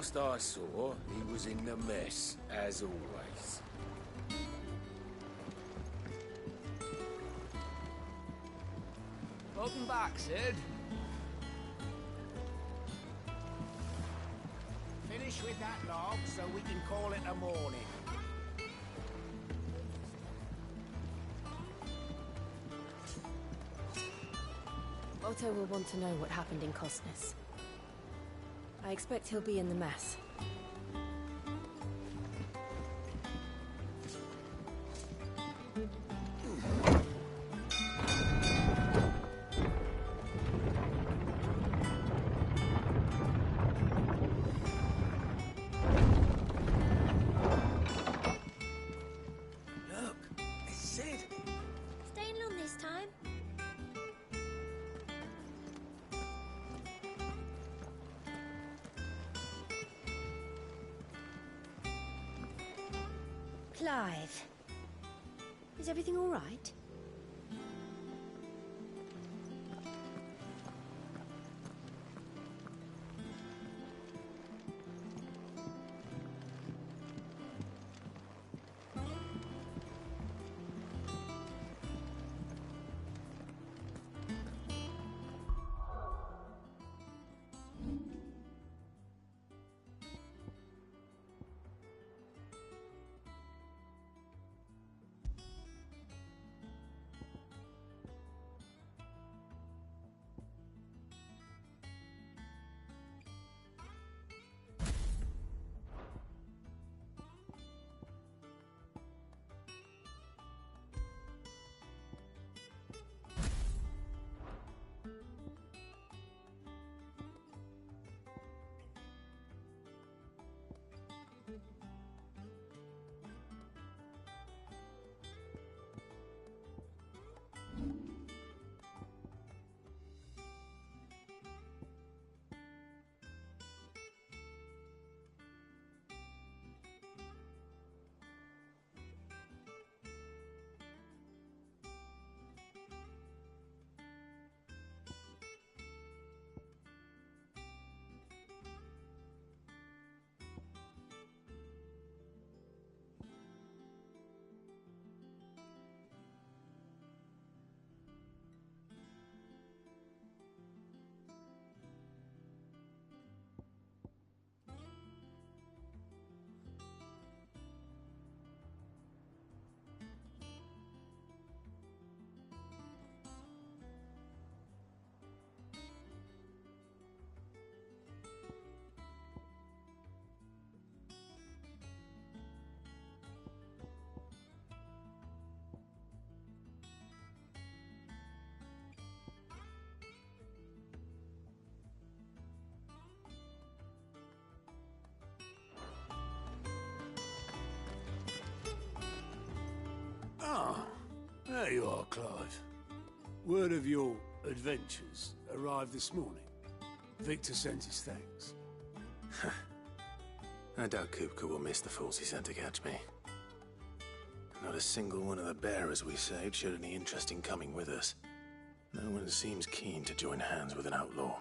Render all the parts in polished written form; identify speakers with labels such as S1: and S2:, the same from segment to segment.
S1: Last I saw, he was in the mess, as always.
S2: Welcome back, Sid.
S3: Finish with that log so we can call it a morning.
S4: Otto will want to know what happened in Costness. I expect he'll be in the mess.
S1: Look, it's Sid.
S5: Staying long this time? Clive. Is everything all right?
S6: Ah, there you are, Clive. Word of your adventures arrived this morning. Victor sent his thanks.
S7: I doubt Kupka will miss the fools he sent to catch me. Not a single one of the bearers we saved showed any interest in coming with us. No one seems keen to join hands with an outlaw.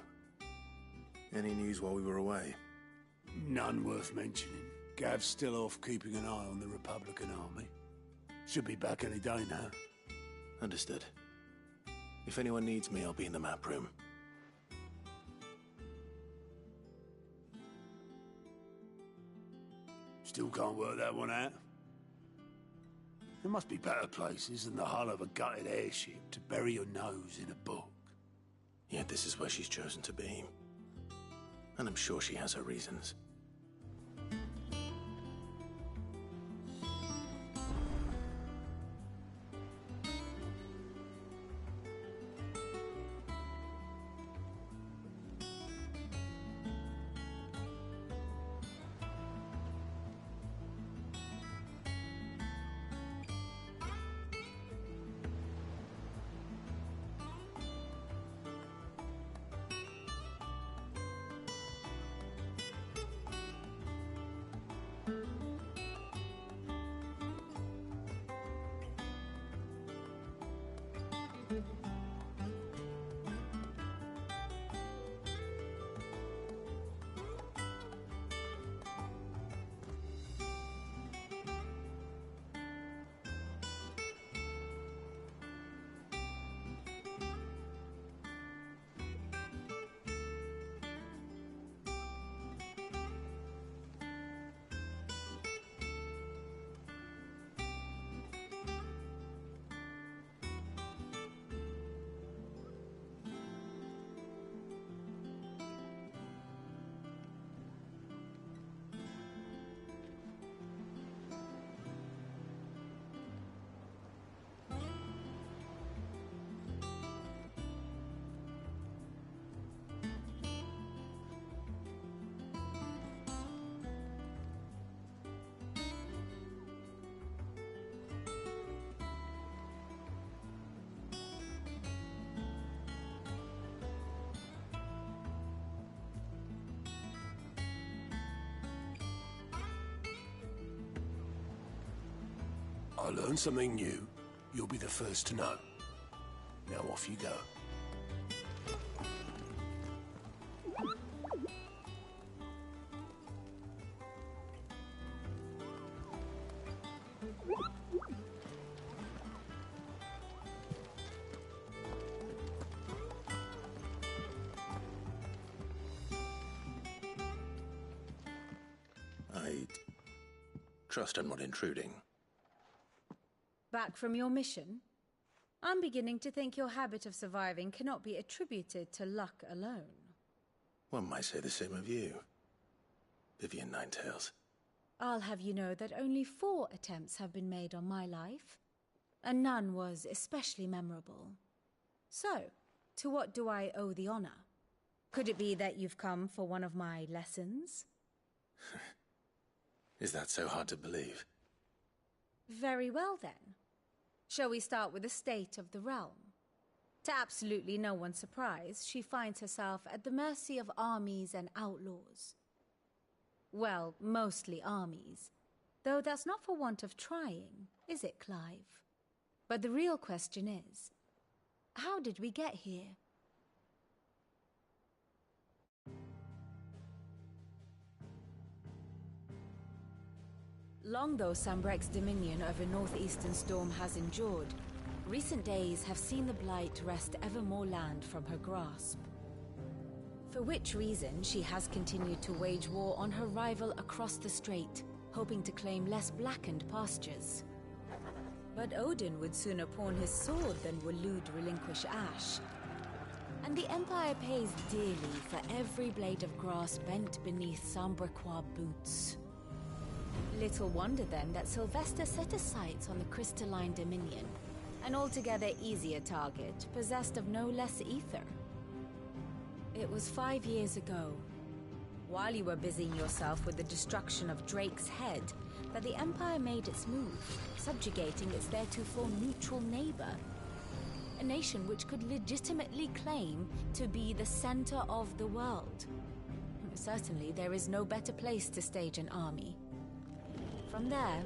S7: Any news while we were away?
S6: None worth mentioning. Gav's still off keeping an eye on the Republican army. Should be back any day now.
S7: Understood. If anyone needs me, I'll be in the map room.
S6: Still can't work that one out. There must be better places than the hull of a gutted airship to bury your nose in a book.
S7: Yet this is where she's chosen to be. And I'm sure she has her reasons.
S6: I learn something new, you'll be the first to know. Now off you go.
S7: I trust I'm not intruding.
S2: Back from your mission? I'm beginning to think your habit of surviving cannot be attributed to luck alone.
S7: One might say the same of you, Vivian Ninetails.
S2: I'll have you know that only 4 attempts have been made on my life, and none was especially memorable. So, to what do I owe the honor? Could it be that you've come for one of my lessons?
S7: Is that so hard to believe?
S2: Very well then. Shall we start with the state of the realm? To absolutely no one's surprise, she finds herself at the mercy of armies and outlaws. Well, mostly armies. Though that's not for want of trying, is it, Clive? But the real question is, how did we get here? Long though Sambrek's dominion over northeastern Storm has endured, recent days have seen the Blight wrest ever more land from her grasp. For which reason she has continued to wage war on her rival across the strait, hoping to claim less blackened pastures. But Odin would sooner pawn his sword than Waloed relinquish Ash. And the Empire pays dearly for every blade of grass bent beneath Sambrequois boots. Little wonder then that Sylvester set his sights on the crystalline dominion, an altogether easier target, possessed of no less ether. It was 5 years ago, while you were busying yourself with the destruction of Drake's head, that the Empire made its move, subjugating its theretofore neutral neighbor. A nation which could legitimately claim to be the center of the world. Certainly, there is no better place to stage an army. From there,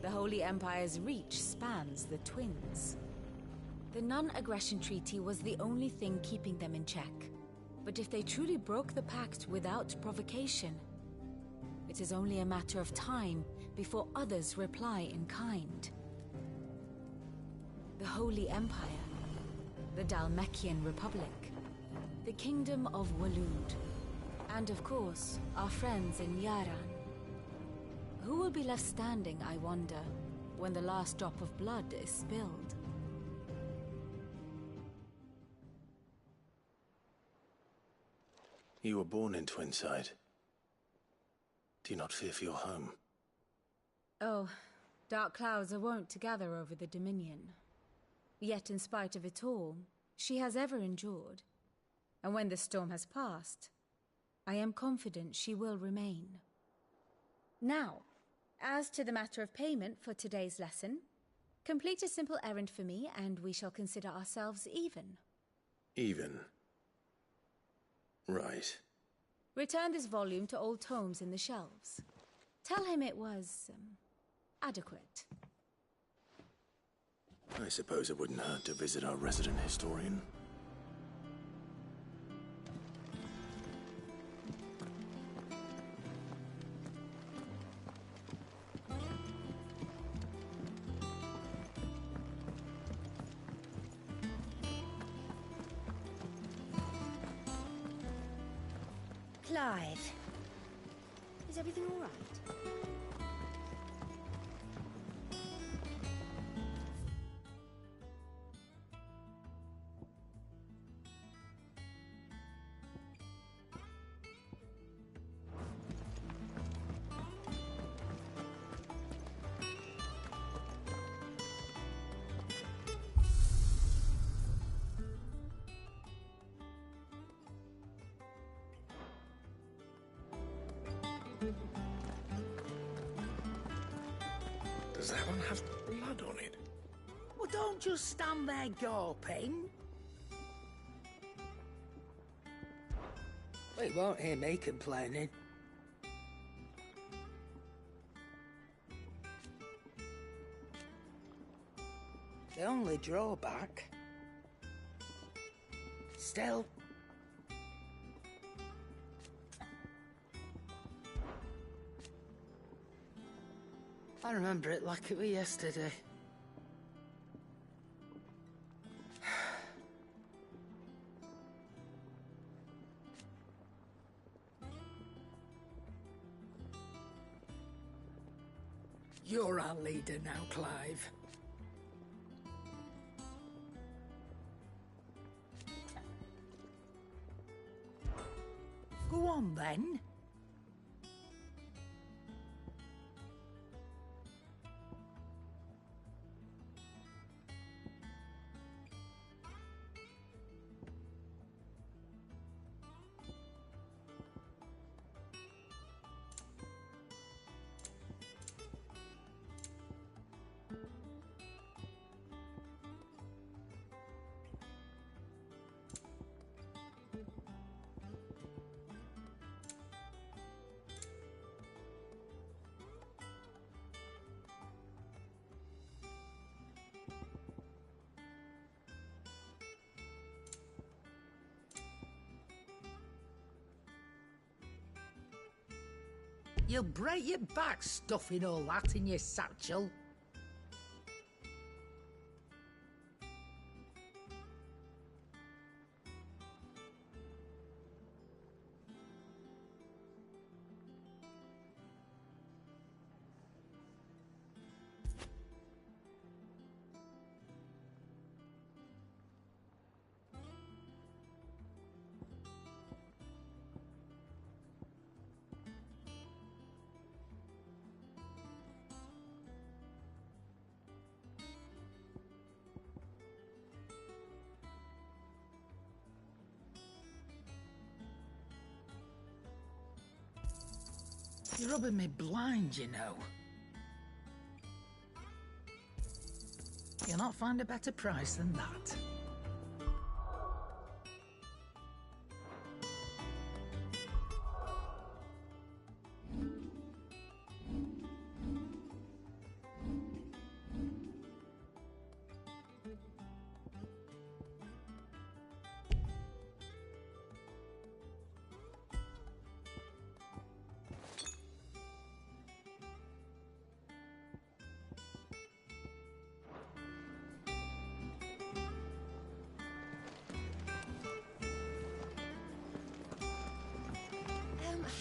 S2: the Holy Empire's reach spans the Twins. The non-aggression treaty was the only thing keeping them in check. But if they truly broke the pact without provocation, it is only a matter of time before others reply in kind. The Holy Empire, the Dhalmekian Republic, the Kingdom of Waloed, and of course, our friends in Yaran. Who will be left standing, I wonder, when the last drop of blood is spilled?
S7: You were born in Twinside. Do you not fear for your home?
S2: Oh, dark clouds are wont to gather over the Dominion. Yet in spite of it all, she has ever endured. And when the storm has passed, I am confident she will remain. Now, as to the matter of payment for today's lesson, complete a simple errand for me and we shall consider ourselves even.
S7: Even? Right.
S2: Return this volume to old tomes in the shelves. Tell him it was, adequate.
S7: I suppose it wouldn't hurt to visit our resident historian.
S5: Clive, is everything all right?
S1: Does that one have blood on it?
S3: Well, don't just stand there gawping. Well, you won't hear me complaining. The only drawback... Still... I remember it like it was yesterday. You're our leader now, Clive. Go on, then. You'll break your back stuffing all that in your satchel. You're rubbing me blind, you know. You'll not find a better price than that.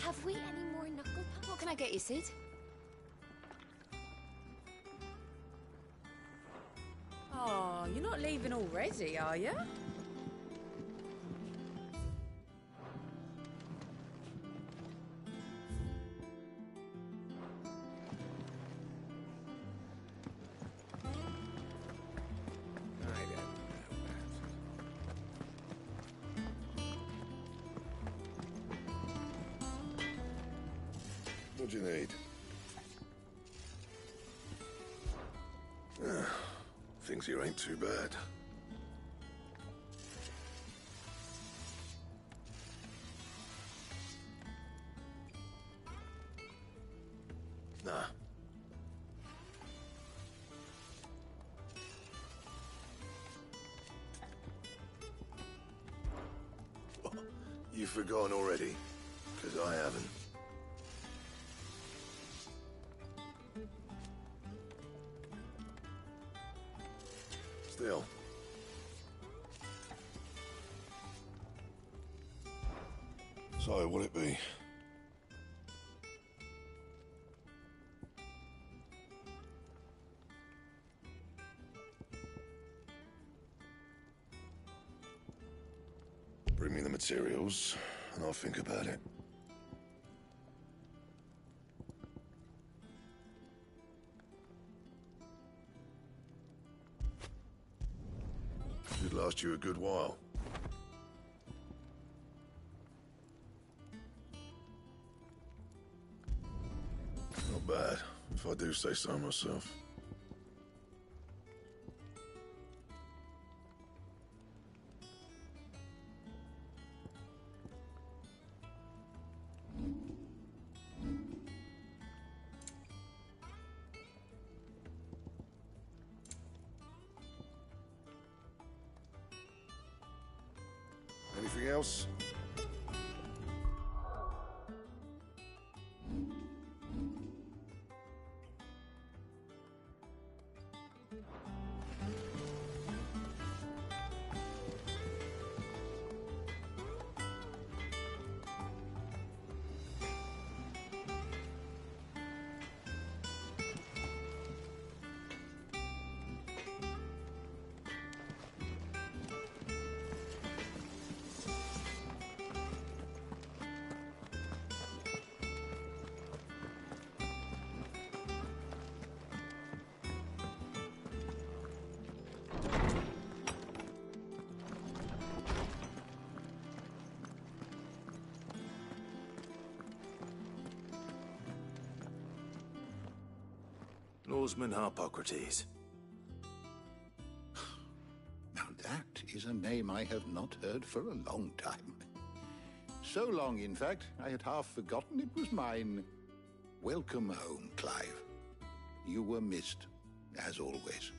S4: Have we any more knuckle puck? What can I get you, Sid?
S2: Oh, you're not leaving already, are you?
S8: What do you need? Things here ain't too bad. Nah. You've forgotten already? 'Cause I haven't. Still. So, what'll it be? Bring me the materials, and I'll think about it. Should last you a good while. Not bad, if I do say so myself. Anything else?
S7: Norseman Harpocrates.
S9: Now that is a name I have not heard for a long time. So long, in fact, I had half forgotten it was mine. Welcome home, Clive. You were missed, as always.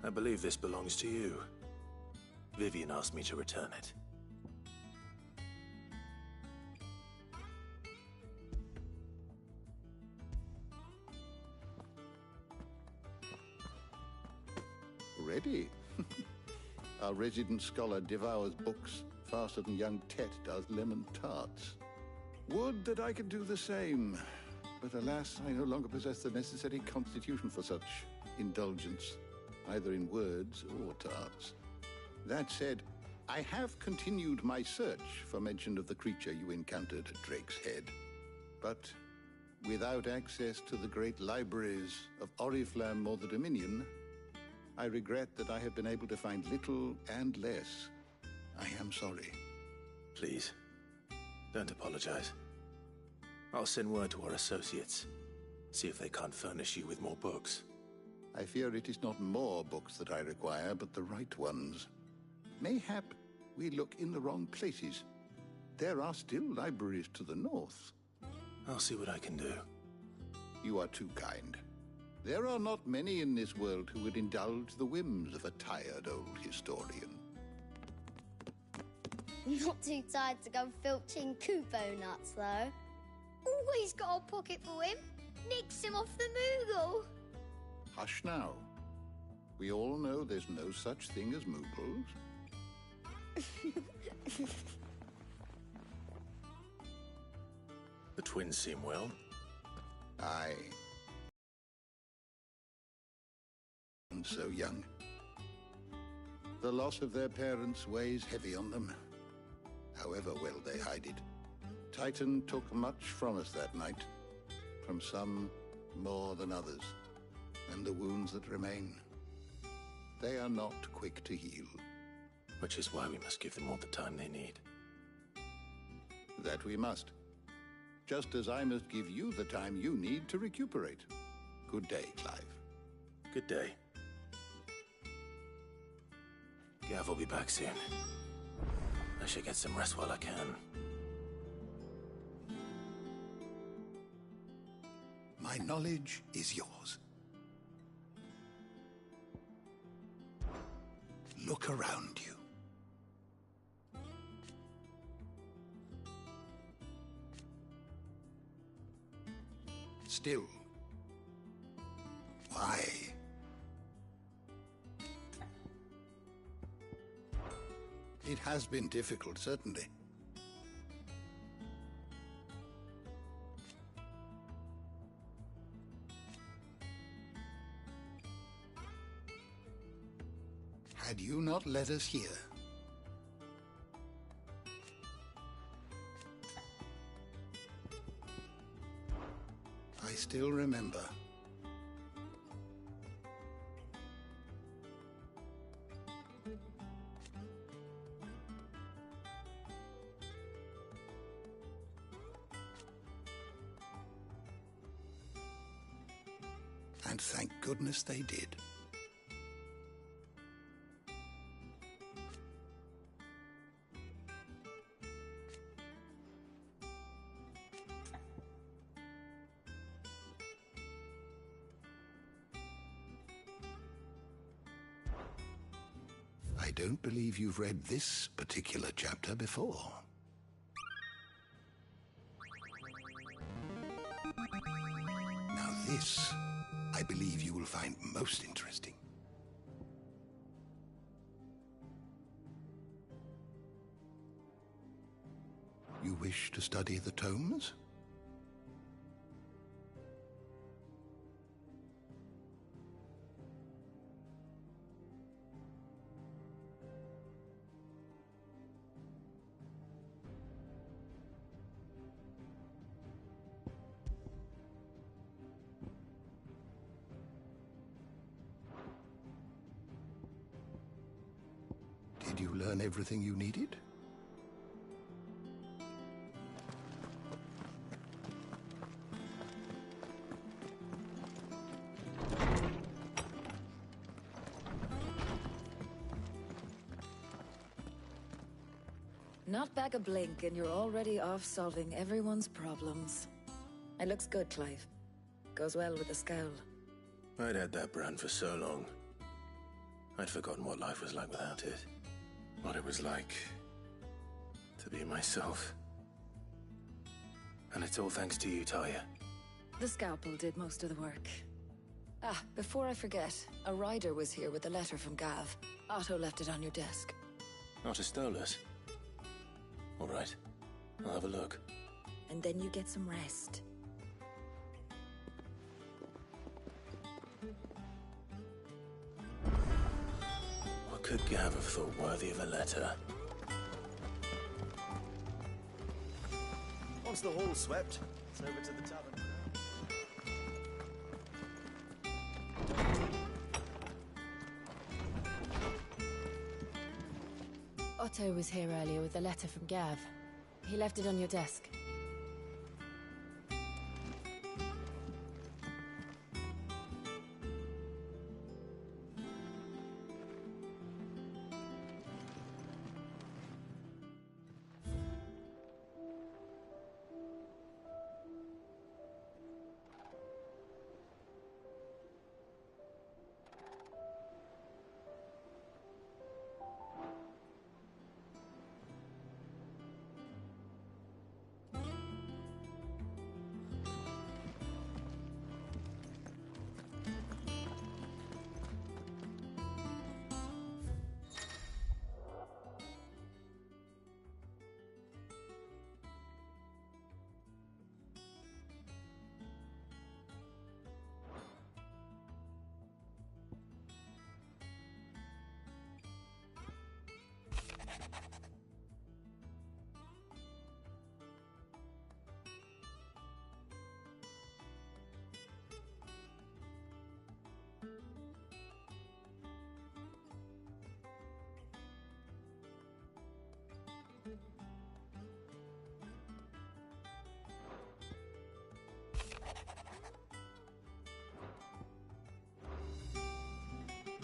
S7: I believe this belongs to you. Vivian asked me to return it.
S9: Ready? Our resident scholar devours books faster than young Tet does lemon tarts. Would that I could do the same. But alas, I no longer possess the necessary constitution for such indulgence, either in words or tarts. That said, I have continued my search for mention of the creature you encountered at Drake's Head. But without access to the great libraries of Oriflamme or the Dominion, I regret that I have been able to find little and less. I am sorry.
S7: Please, don't apologize. I'll send word to our associates. See if they can't furnish you with more books.
S9: I fear it is not more books that I require, but the right ones. Mayhap we look in the wrong places. There are still libraries to the north.
S7: I'll see what I can do.
S9: You are too kind. There are not many in this world who would indulge the whims of a tired old historian.
S5: Not too tired to go filching Kupo nuts, though. Always got a pocket for him. Nicks him off the Moogle.
S9: Hush now. We all know there's no such thing as Moogles.
S7: The twins seem well.
S9: Aye. And so young. The loss of their parents weighs heavy on them, however well they hide it. Titan took much from us that night, from some more than others, and the wounds that remain, they are not quick to heal.
S7: Which is why we must give them all the time they need.
S9: That we must. Just as I must give you the time you need to recuperate. Good day, Clive.
S7: Good day. Gav will be back soon. I should get some rest while I can.
S9: My knowledge is yours. Look around you. Still, why? It has been difficult, certainly. Had you not led us here, I still remember. And thank goodness they did. I
S10: I don't believe you've read this particular chapter before. Now this, I believe you will find most interesting. You wish to study the tomes? Did you learn everything you needed?
S11: Not back a blink and you're already off solving everyone's problems. It looks good, Clive. Goes well with the scowl.
S7: I'd had that brand for so long. I'd forgotten what life was like without it. What it was like to be myself. And it's all thanks to you, Talia.
S11: The scalpel did most of the work. Ah, before I forget, a rider was here with a letter from Gav. Otto left it on your desk.
S7: Otto stole us. All right, I'll have a look.
S11: And then you get some rest.
S7: What could Gav have thought worthy of a letter?
S12: Once the hall's swept, it's over to the tavern.
S4: Otto was here earlier with a letter from Gav. He left it on your desk.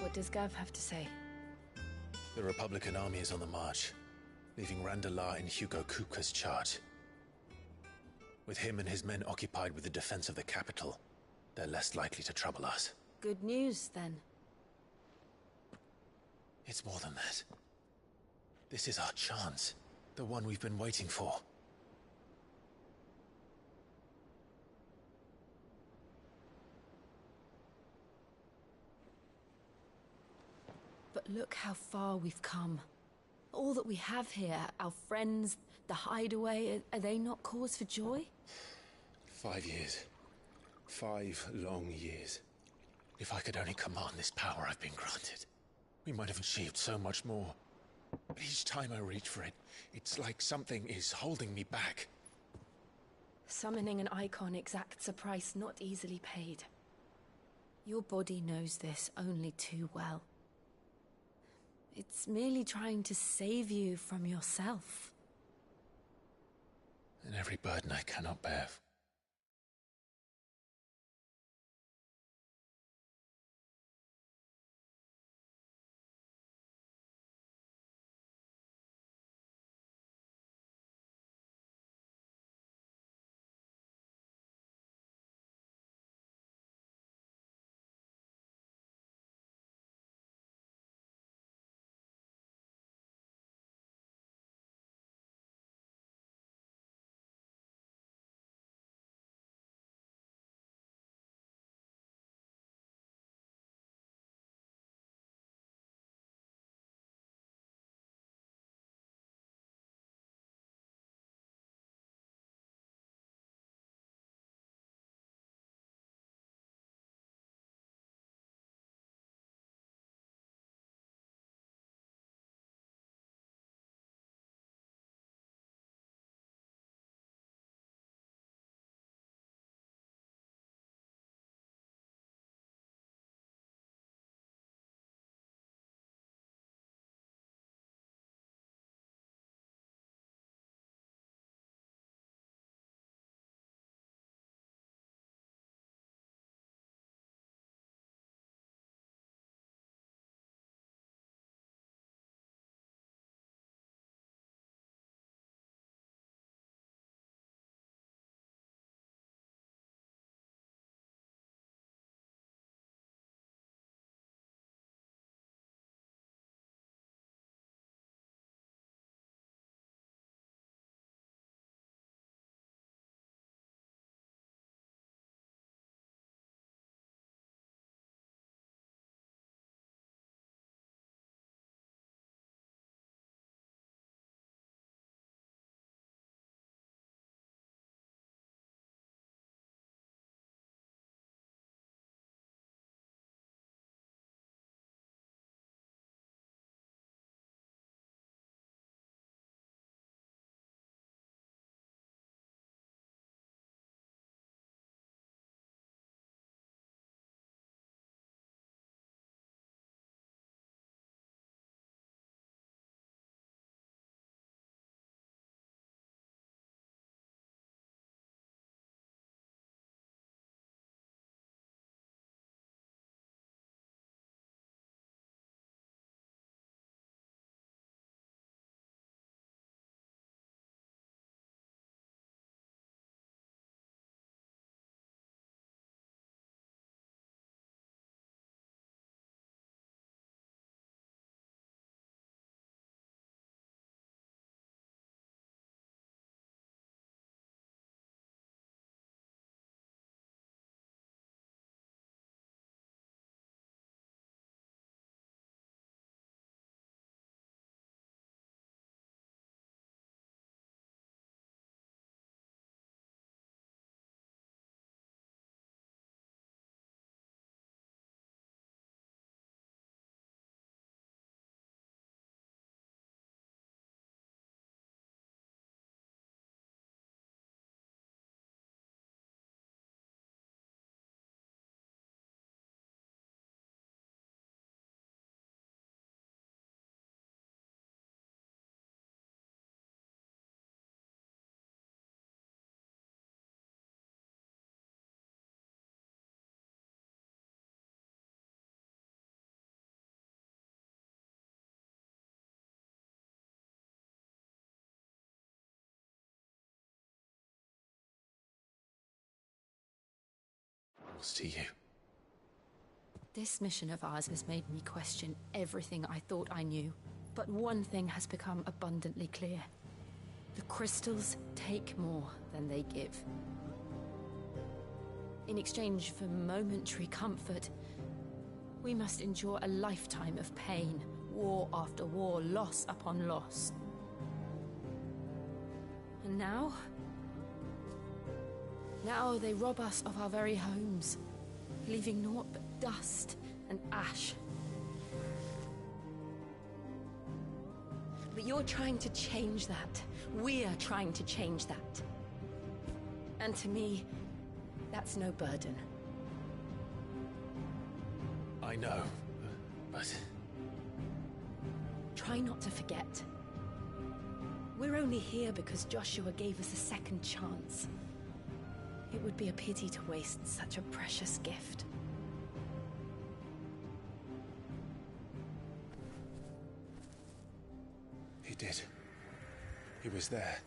S4: What does Gav have to say?
S7: The Republican army is on the march, leaving Randalar in Hugo Kupka's charge. With him and his men occupied with the defense of the capital, they're less likely to trouble us.
S4: Good news, then.
S7: It's more than that. This is our chance. The one we've been waiting for.
S4: But look how far we've come. All that we have here, our friends, the hideaway, are they not cause for joy?
S7: 5 years. 5 long years. If I could only command this power I've been granted, we might have achieved so much more. But each time I reach for it, it's like something is holding me back.
S4: Summoning an icon exacts a price not easily paid. Your body knows this only too well. It's merely trying to save you from yourself.
S7: And every burden I cannot bear. signals to you?
S4: This mission of ours has made me question everything I thought I knew. But one thing has become abundantly clear. The crystals take more than they give. In exchange for momentary comfort, we must endure a lifetime of pain, war after war, loss upon loss. And now they rob us of our very homes, leaving naught but dust and ash. But you're trying to change that. We're trying to change that. And to me, that's no burden.
S7: I know, but...
S4: Try not to forget. We're only here because Joshua gave us a second chance. It would be a pity to waste such a precious gift.
S7: He did. He was there.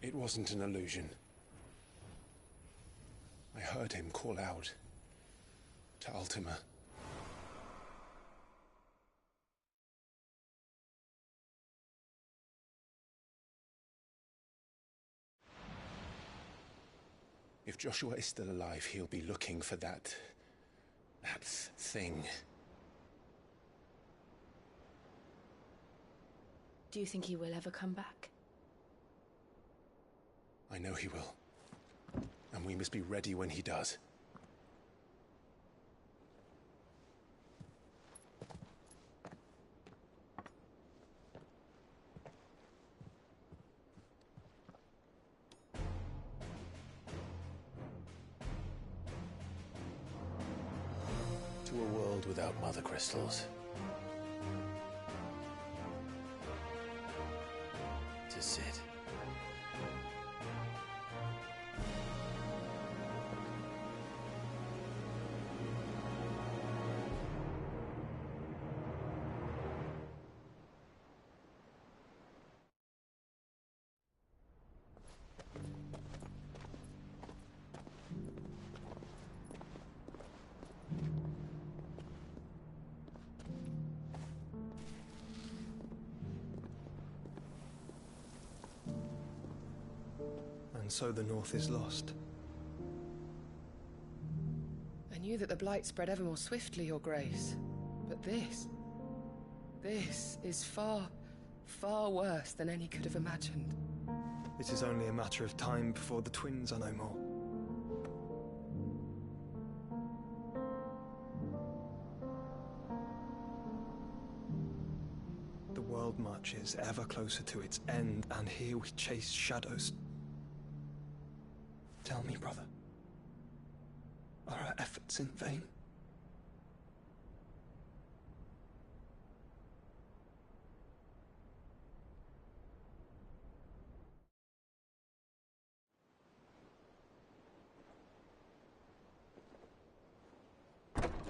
S7: It wasn't an illusion. I heard him call out to Ultima. If Joshua is still alive, he'll be looking for that thing.
S4: Do you think he will ever come back?
S7: I know he will. And we must be ready when he does. To a world without mother crystals. To Sid.
S13: And so the North is lost.
S14: I knew that the Blight spread ever more swiftly, Your Grace. But this is far, far worse than any could have imagined.
S13: It is only a matter of time before the twins are no more. The world marches ever closer to its end, and here we chase shadows. Tell me, brother, are our efforts in vain?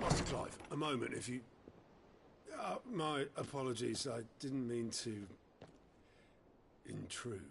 S6: Master Clive, a moment, if you... my apologies, I didn't mean to... intrude.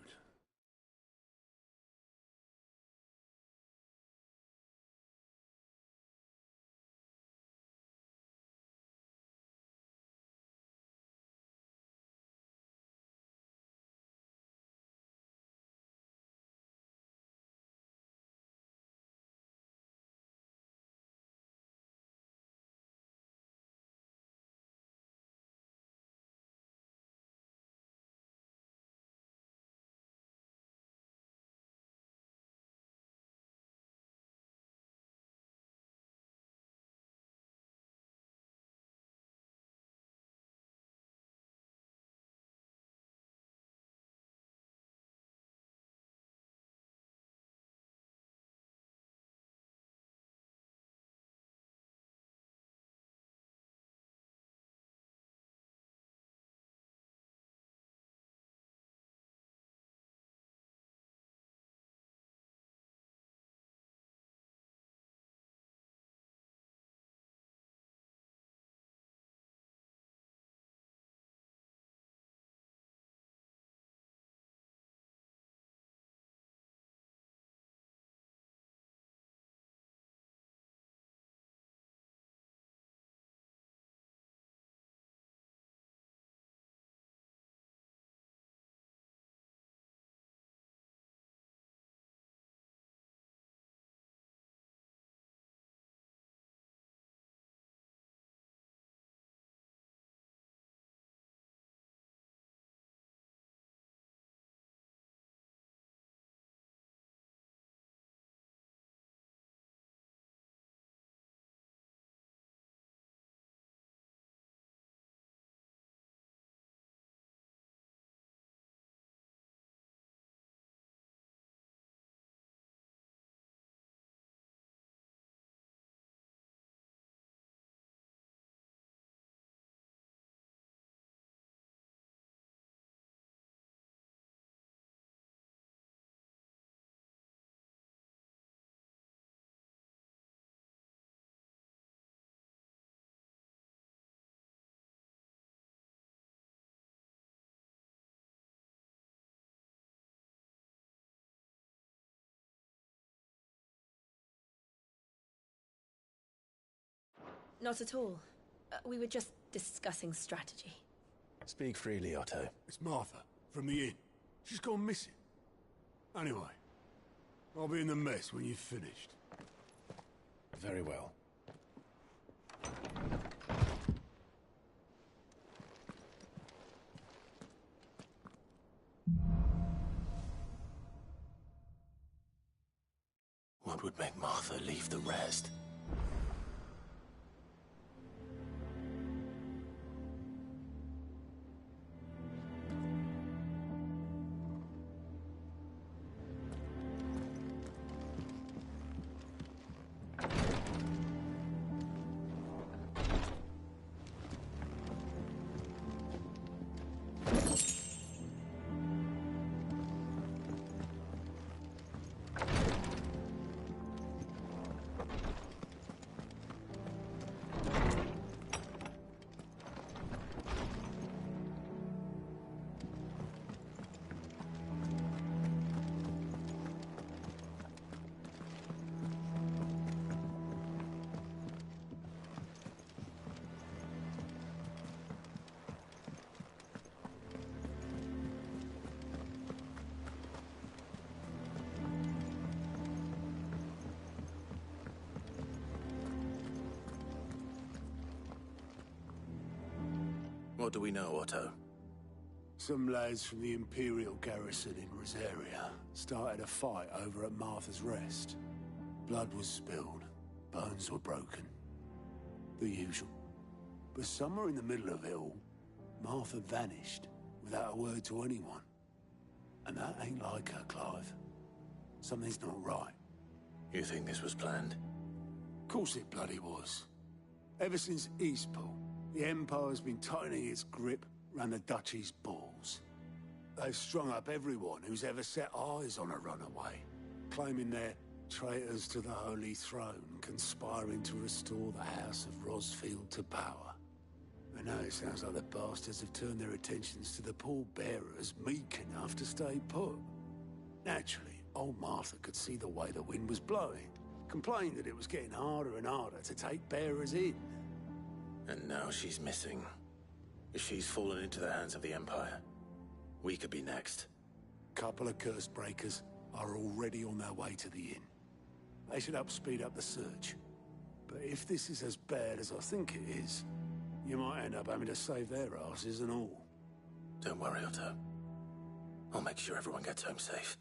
S4: Not at all. We were just discussing strategy.
S7: Speak freely, Otto.
S6: It's Martha, from the inn. She's gone missing. Anyway, I'll be in the mess when you've finished.
S7: Very well. What would make Martha leave the rest? What do we know, Otto?
S6: Some lads from the Imperial garrison in Rosaria started a fight over at Martha's Rest. Blood was spilled, bones were broken. The usual. But somewhere in the middle of it all, Martha vanished without a word to anyone. And that ain't like her, Clive. Something's not right.
S7: You think this was planned?
S6: Of course it bloody was. Ever since Eastpool, the Empire's been tightening its grip round the Duchy's balls. They've strung up everyone who's ever set eyes on a runaway, claiming they're traitors to the Holy Throne, conspiring to restore the House of Rosfield to power. And now it sounds like the bastards have turned their attentions to the pallbearers meek enough to stay put. Naturally, old Martha could see the way the wind was blowing, complained that it was getting harder and harder to take bearers in.
S7: And now she's missing. If she's fallen into the hands of the Empire, we could be next.
S6: Couple of curse breakers are already on their way to the inn. They should help speed up the search. But if this is as bad as I think it is, you might end up having to save their asses and all.
S7: Don't worry, Otto. I'll make sure everyone gets home safe.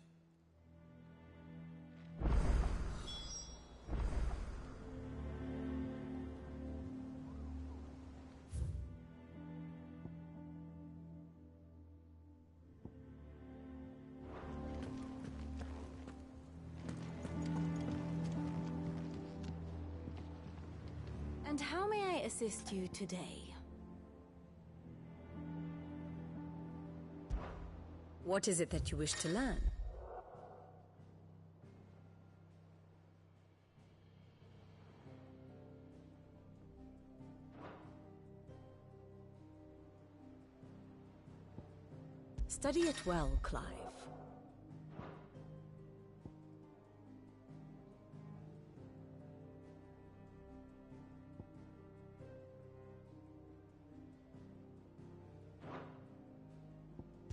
S2: And how may I assist you today? What is it that you wish to learn? Study it well, Clive.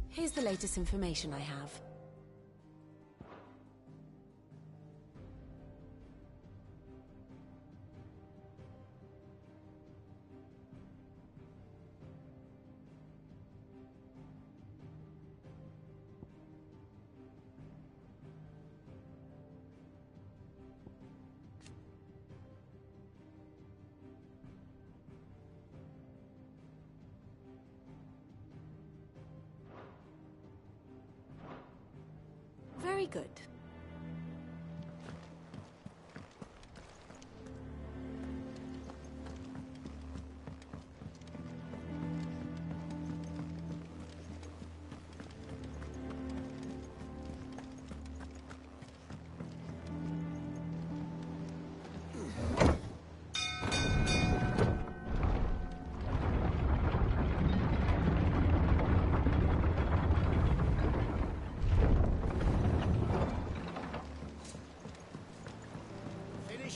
S2: Here's the latest information I have. Very good.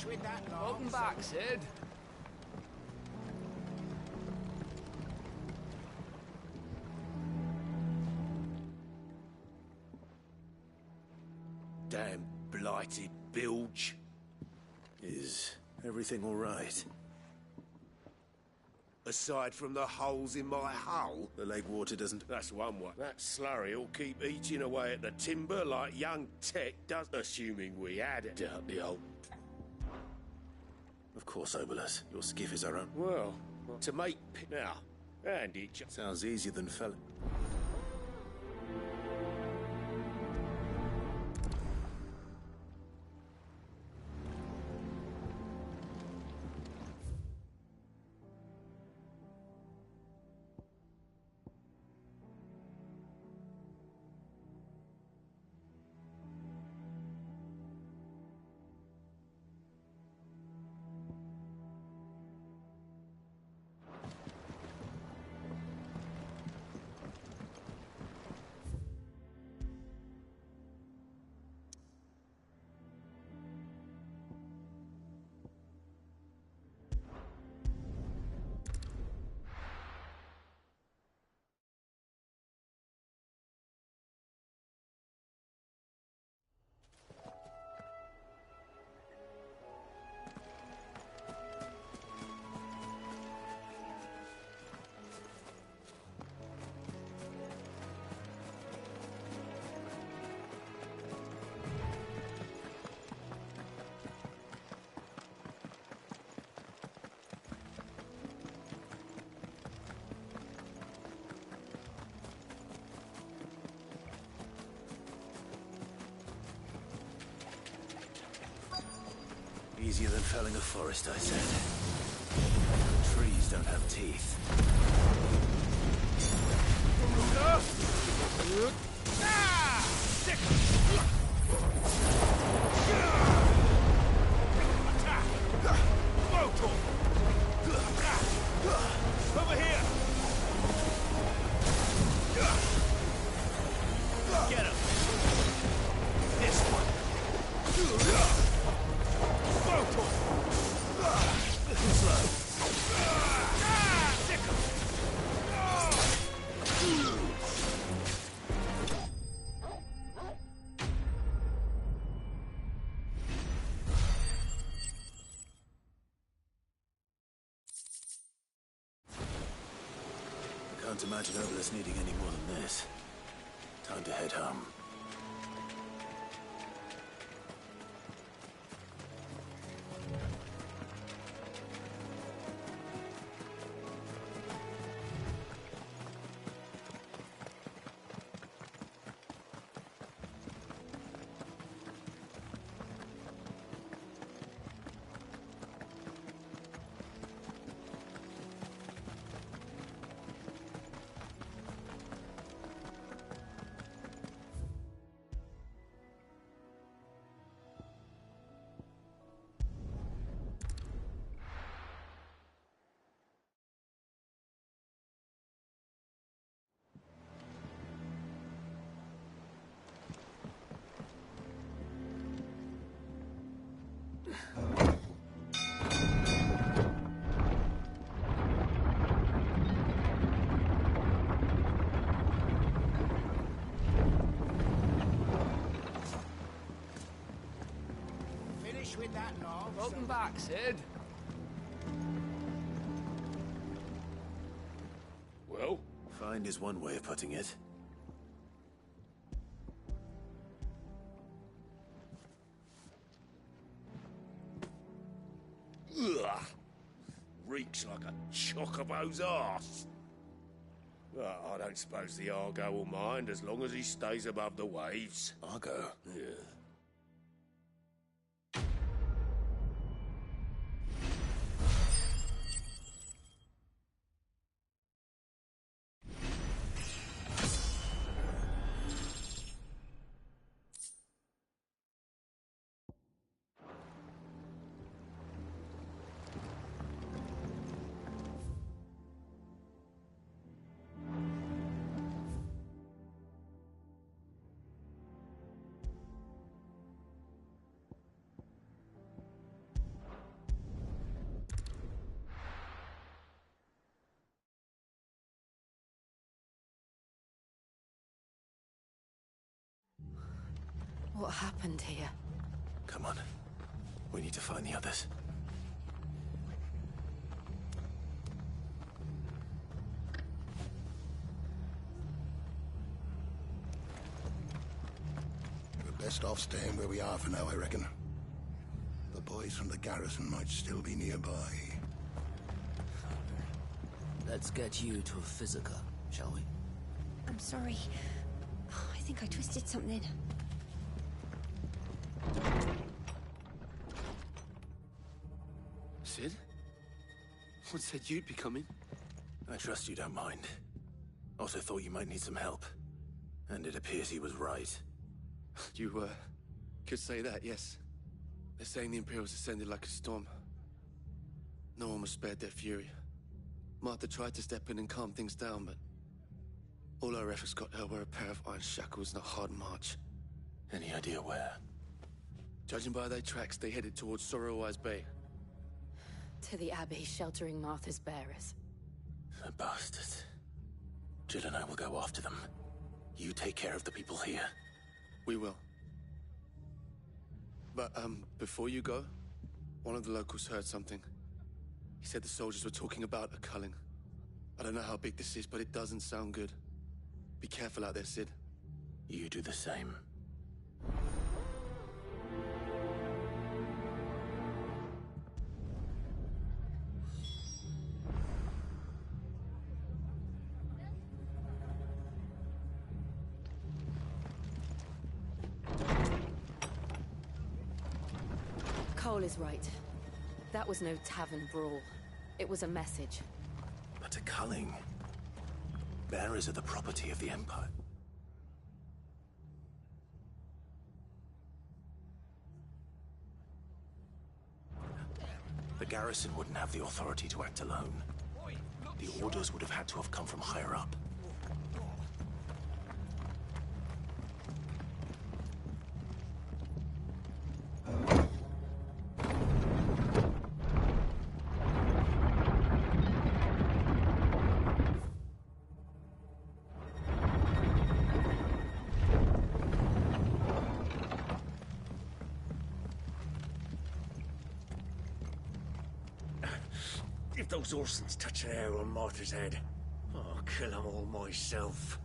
S3: With that,
S12: Welcome back, Sid.
S1: blighted bilge.
S7: Is everything all right?
S1: Aside from the holes in my hull,
S7: The lake water doesn't...
S1: that's one way. That slurry'll keep eating away at the timber like young Tech does, assuming we had it. Doubt the old...
S7: Of course, Obolus. Your skiff is our own.
S1: Well, to make... Now, and it just...
S7: Sounds easier than fell... Easier than felling a forest, I said. Trees don't have teeth.
S1: Over here! Get him! This one!
S7: Can't imagine Obolus needing any more than this. Time to head home.
S3: Finish with that log.
S15: Welcome back, Sid.
S1: Well?
S7: Find is one way of putting it.
S1: Ugh! Reeks like a chocobo's arse. I don't suppose the Argo will mind as long as he stays above the waves.
S7: Argo?
S1: Yeah.
S4: What happened here?
S7: on. We need to find the others.
S10: We're best off staying where we are for now, I reckon. The boys from the garrison might still be nearby.
S15: Let's get you to a physica, shall we?
S16: I'm sorry. I think I twisted something.
S17: Sid? What said you'd be coming?
S7: I trust you don't mind. Also thought you might need some help. And it appears he was right.
S17: You, could say that, yes. They're saying the Imperials ascended like a storm. No one was spared their fury. Martha tried to step in and calm things down, but all our efforts got her were a pair of iron shackles and a hard march.
S7: Any idea where?
S17: Judging by their tracks, they headed towards Sorrowwise Bay.
S4: To the Abbey sheltering Martha's bearers.
S7: The bastards. Jill and I will go after them. You take care of the people here.
S17: We will. But, before you go, one of the locals heard something. He said the soldiers were talking about a culling. I don't know how big this is, but it doesn't sound good. Be careful out there, Sid.
S7: You do the same.
S4: Cole is right. That was no tavern brawl. It was a message.
S7: But a culling. Bearers are the property of the Empire. The garrison wouldn't have the authority to act alone. The orders would have had to have come from higher up.
S1: If those Orsons touch an hair on Martha's head, I'll kill them all myself.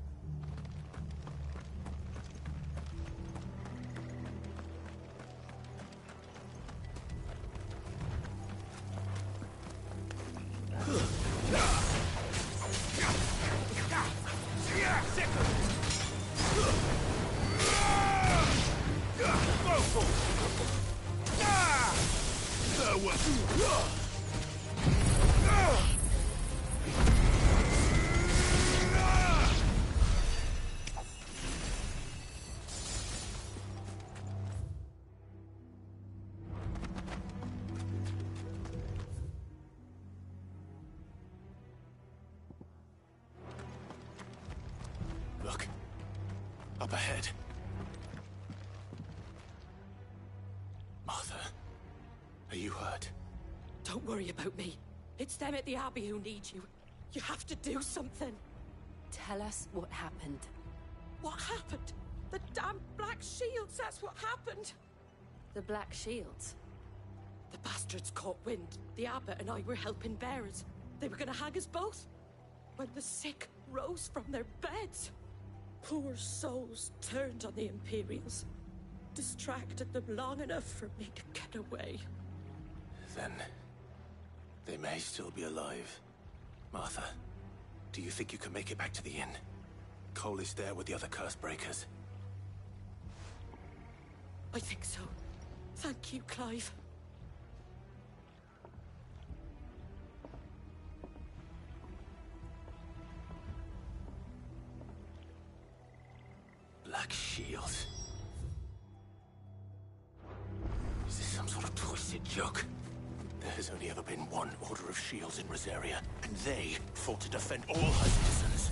S7: Look. Up ahead. Martha, are you hurt?
S18: Don't worry about me. It's them at the Abbey who need you. You have to do something.
S4: Tell us what happened.
S18: What happened? The damn Black Shields, that's what happened.
S4: The Black Shields?
S18: The bastards caught wind. The Abbot and I were helping bearers. They were gonna hang us both. When the sick rose from their beds, poor souls turned on the Imperials. Distracted them long enough for me to get away.
S7: Then they may still be alive. Martha, do you think you can make it back to the inn? Cole is there with the other curse breakers.
S18: I think so. Thank you, Clive.
S7: Black Shield. Is this some sort of twisted joke? There has only ever been one Order of Shields in Rosaria, and they fought to defend all her citizens.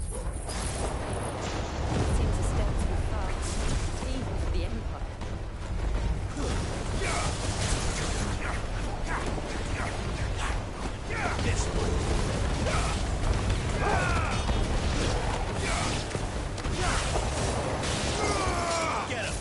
S4: Seems a step too far, even for the Empire.
S7: This Get him!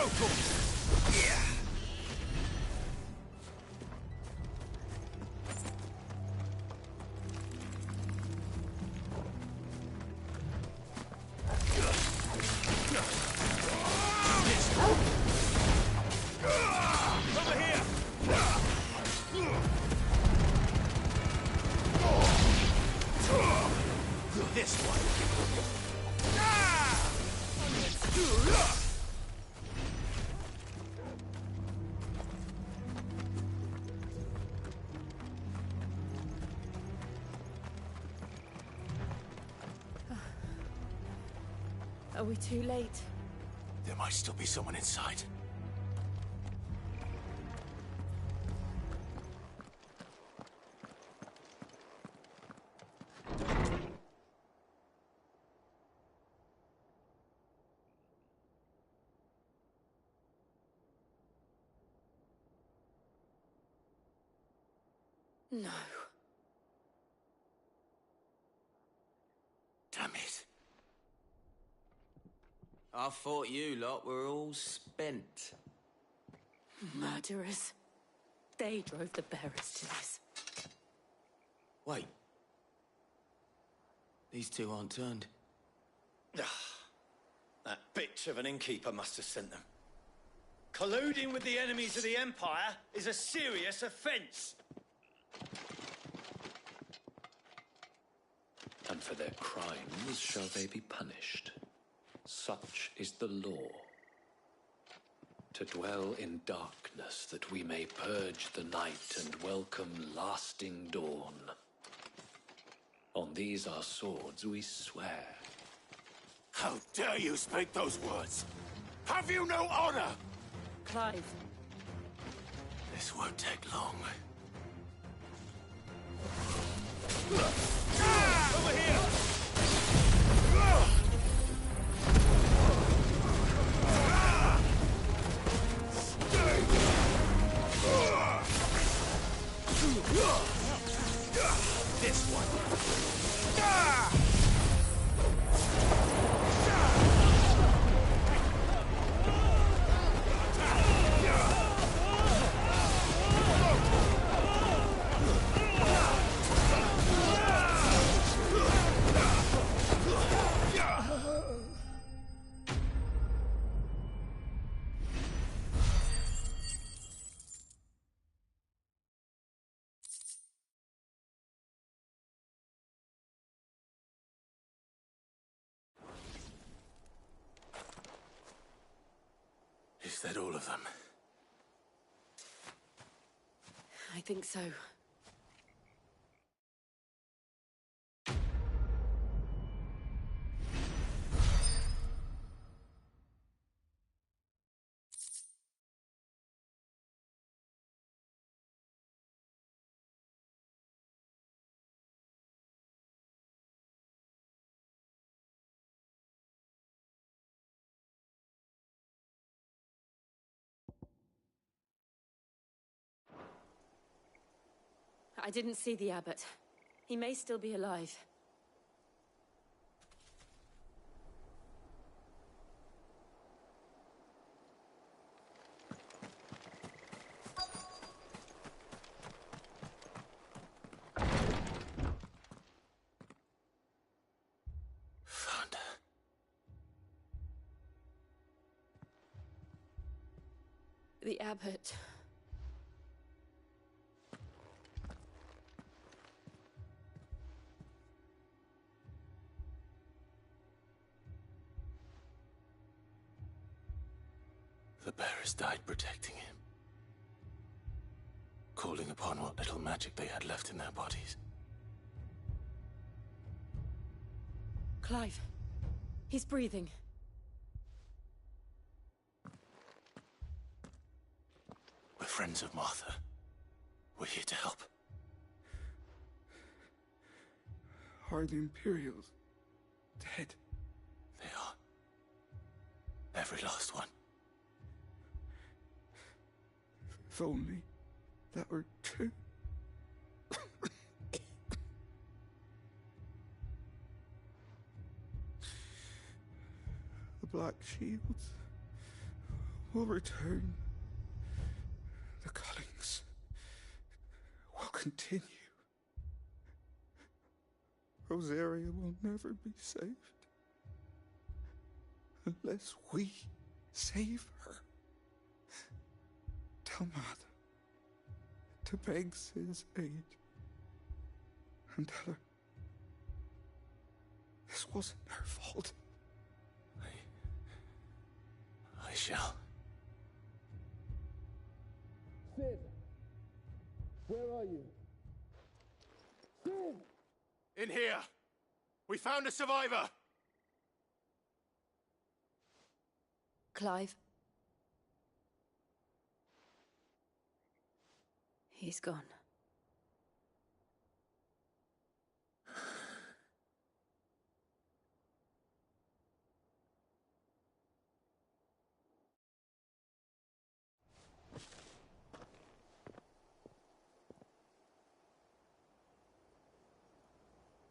S1: vocal! Yeah! Over here! This way!
S4: Are we too late?
S7: There might still be someone inside.
S4: No.
S7: Damn it.
S15: I thought you lot were all spent.
S18: Murderers. They drove the bearers to this.
S15: Wait. These two aren't turned.
S19: That bitch of an innkeeper must have sent them. Colluding with the enemies of the Empire is a serious offence.
S20: And for their crimes shall they be punished. Such is the law. To dwell in darkness that we may purge the night and welcome lasting dawn. On these our swords we swear.
S1: How dare you speak those words? Have you no honor?
S18: Clive.
S7: This won't take long.
S1: Over here! This one.
S7: Is that all of them?
S18: I think so. I didn't see the abbot. He may still be alive.
S7: Found her.
S18: The abbot.
S7: The bearers died protecting him. Calling upon what little magic they had left in their bodies.
S18: Clive. He's breathing.
S7: We're friends of Martha. We're here to help.
S21: Are the Imperials dead?
S7: They are. Every last one.
S21: If only that were true. The Black Shields. will return. The cullings will continue. Rosaria will never be saved unless we save her. Tell Mother to beg Sid's aid and tell her this wasn't her fault.
S7: I shall.
S1: Sid! Where are you? Sid!
S8: In here! We found a survivor!
S4: Clive. He's gone.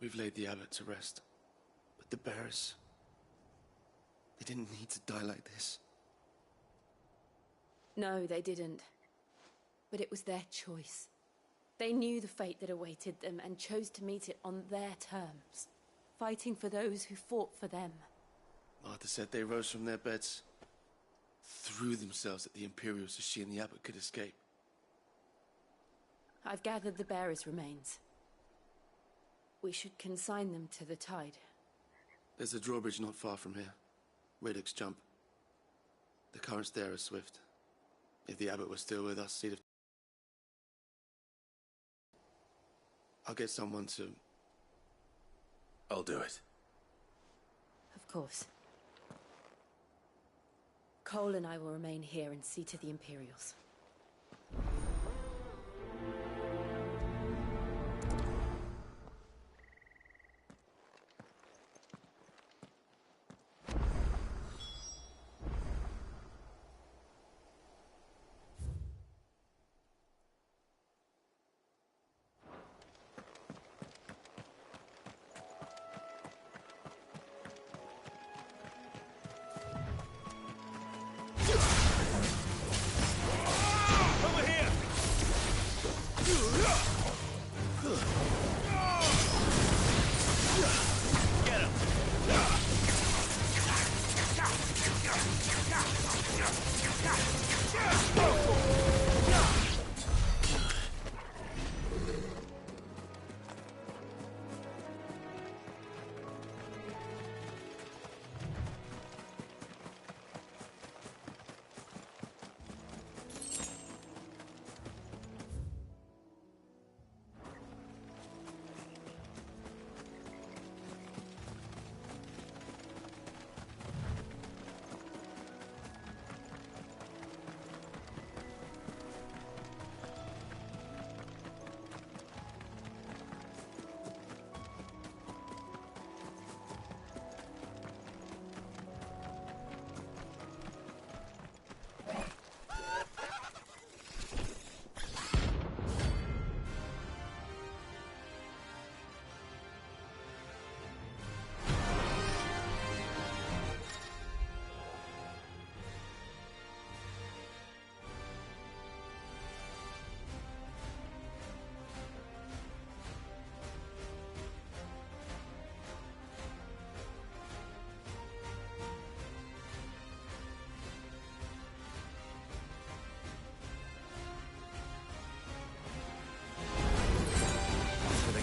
S17: We've laid the abbot to rest. But the bearers... they didn't need to die like this.
S4: No, they didn't. But it was their choice. They knew the fate that awaited them and chose to meet it on their terms, fighting for those who fought for them.
S17: Martha said they rose from their beds, threw themselves at the Imperials so she and the abbot could escape.
S4: I've gathered the bearers' remains. We should consign them to the tide.
S17: There's a drawbridge not far from here. Radix jump. The currents there are swift. If the abbot was still with us, he'd have... I'll get someone to...
S7: I'll do it.
S4: Of course. Cole and I will remain here and see to the Imperials.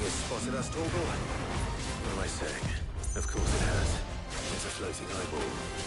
S7: Spotted us, Torgal? What am I saying? Of course it has. It's a floating eyeball.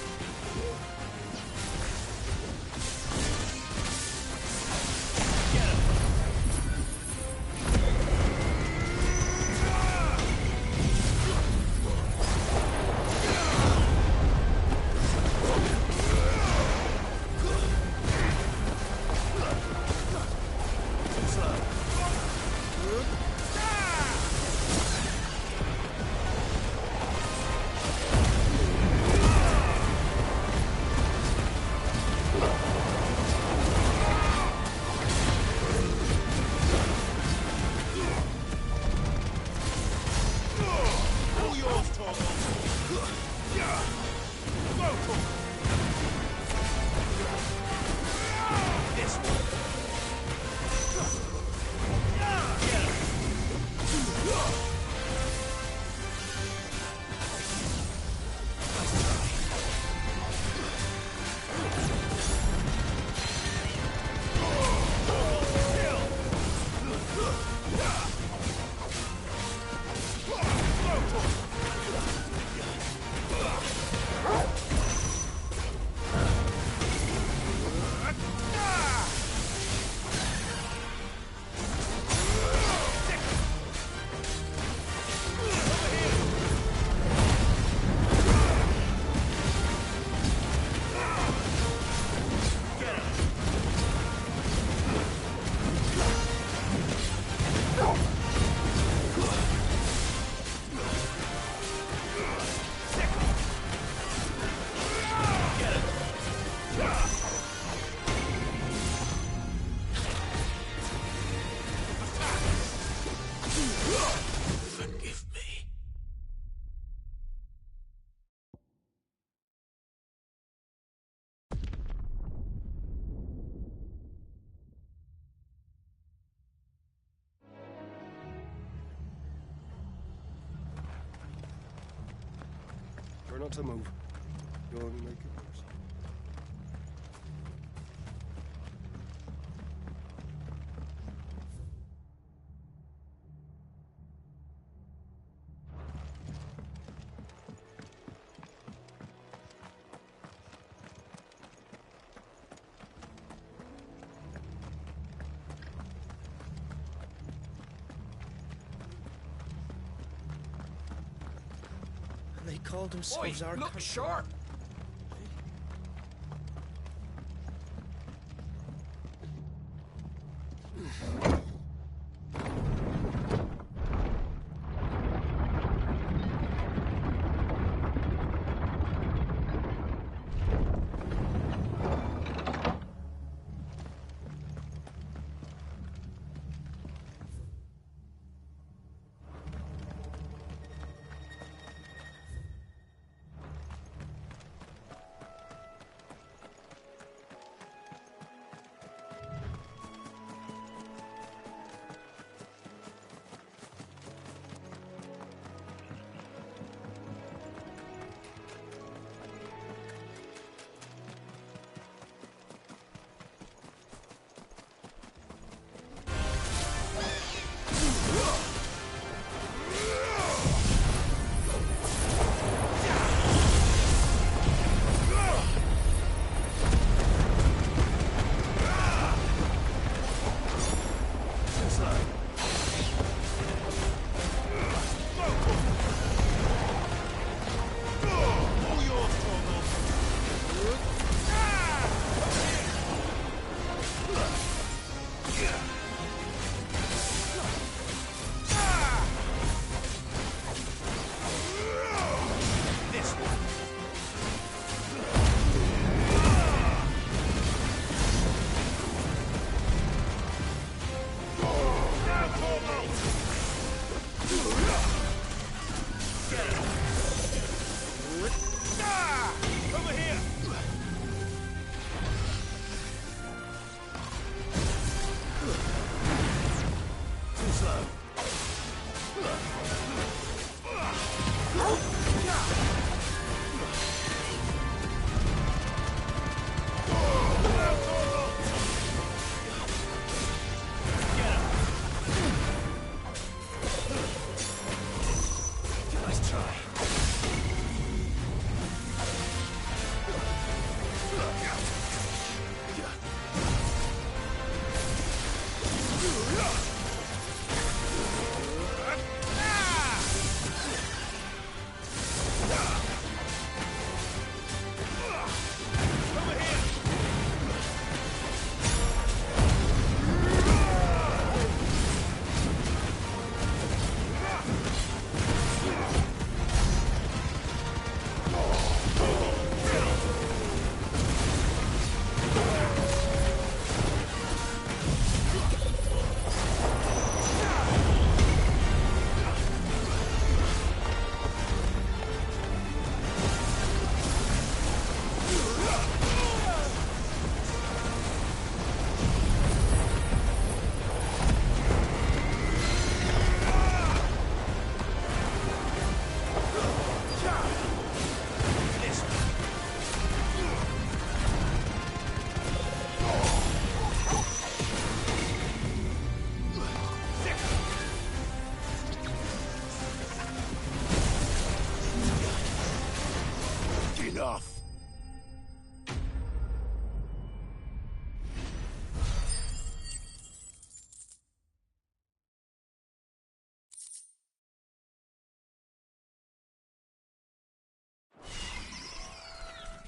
S21: want to move. You'll only make it worse.
S12: They called themselves our
S3: look
S12: country.
S3: sharp!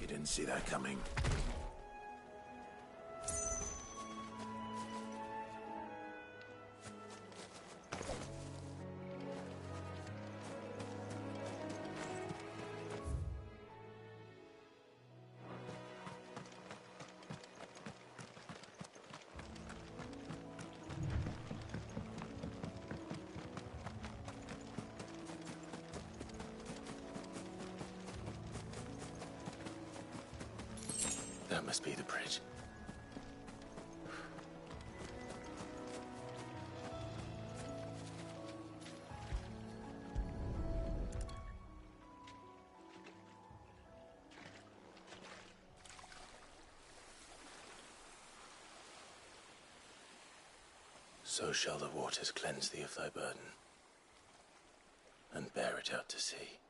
S7: You didn't see that coming. That must be the bridge. So shall the waters cleanse thee of thy burden, and bear it out to sea.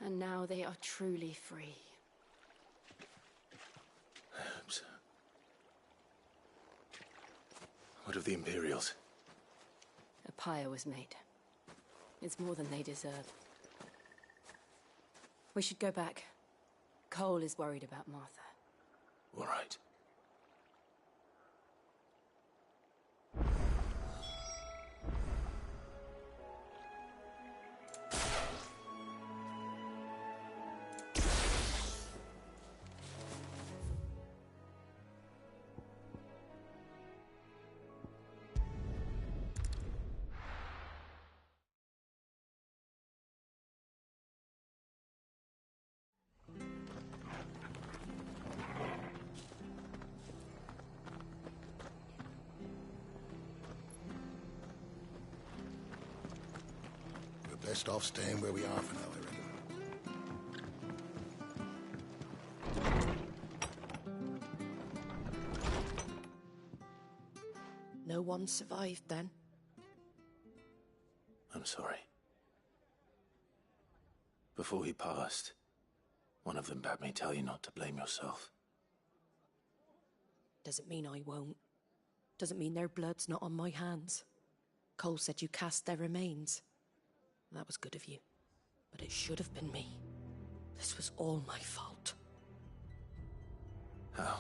S4: And now they are truly free.
S7: I hope so. What of the Imperials?
S4: A pyre was made. It's more than they deserve. We should go back. Cole is worried about Martha.
S7: All right.
S10: Best off staying where we are for now, I reckon.
S18: No one survived then?
S7: I'm sorry. Before he passed, one of them bade me tell you not to blame yourself.
S18: Doesn't mean I won't. Doesn't mean their blood's not on my hands. Cole said you cast their remains. That was good of you. But it should have been me. This was all my fault.
S7: How?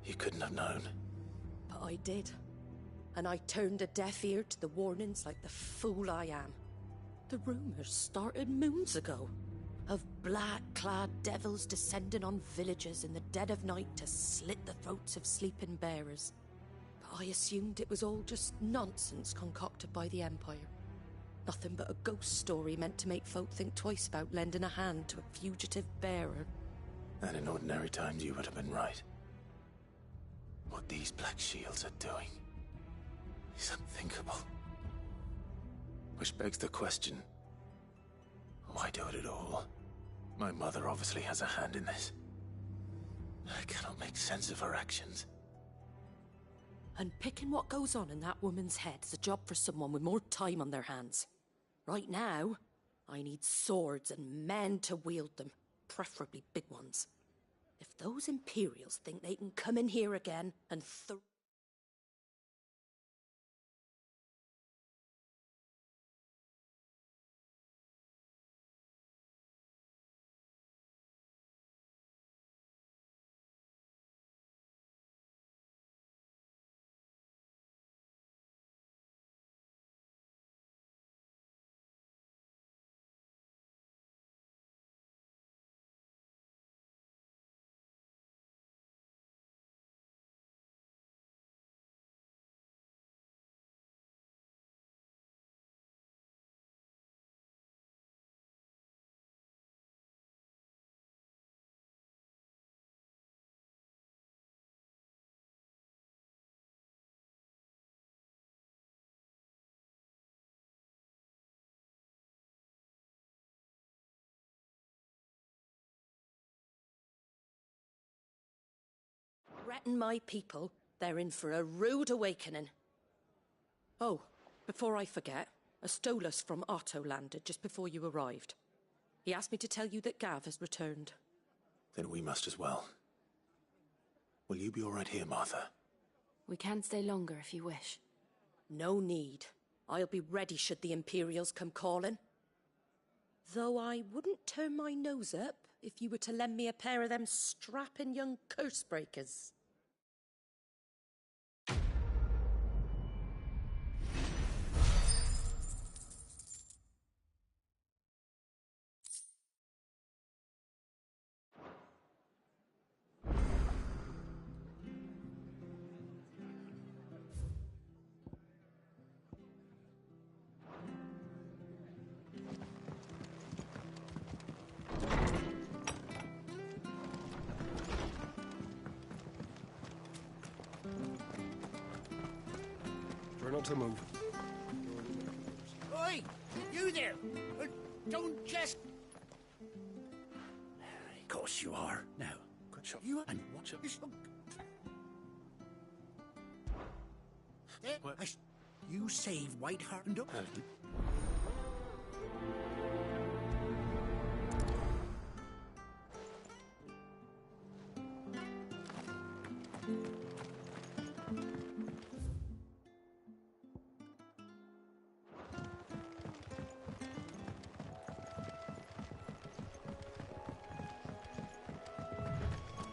S7: You couldn't have known.
S18: But I did. And I turned a deaf ear to the warnings like the fool I am. The rumors started moons ago. Of black-clad devils descending on villages in the dead of night to slit the throats of sleeping bearers. But I assumed it was all just nonsense concocted by the Empire. Nothing but a ghost story meant to make folk think twice about lending a hand to a fugitive bearer.
S7: And in ordinary times you would have been right. What these Black Shields are doing is unthinkable. Which begs the question, why do it at all? My mother obviously has a hand in this. I cannot make sense of her actions.
S18: Unpicking what goes on in that woman's head is a job for someone with more time on their hands. Right now, I need swords and men to wield them, preferably big ones. If those Imperials think they can come in here again and threaten my people, they're in for a rude awakening. Oh, before I forget, a Stolas from Otto landed just before you arrived. He asked me to tell you that Gav has returned.
S7: Then we must as well. Will you be all right here, Martha?
S4: We can stay longer if you wish.
S18: No need. I'll be ready should the Imperials come calling. Though I wouldn't turn my nose up if you were to lend me a pair of them strapping young curse breakers.
S5: Try not to move.
S3: Oi! You there! Don't just...
S9: course you are. Now, you and watch it. You save Whiteheart and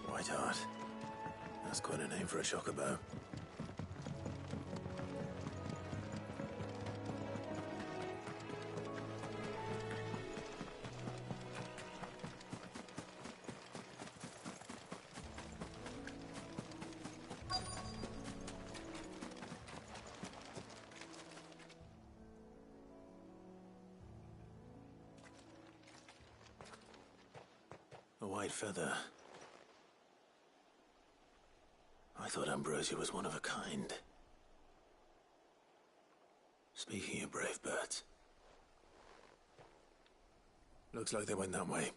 S7: Whiteheart. That's quite a name for a chocobo. A white feather. I thought Ambrosia was one of a kind. Speaking of brave birds. Looks like they went that way.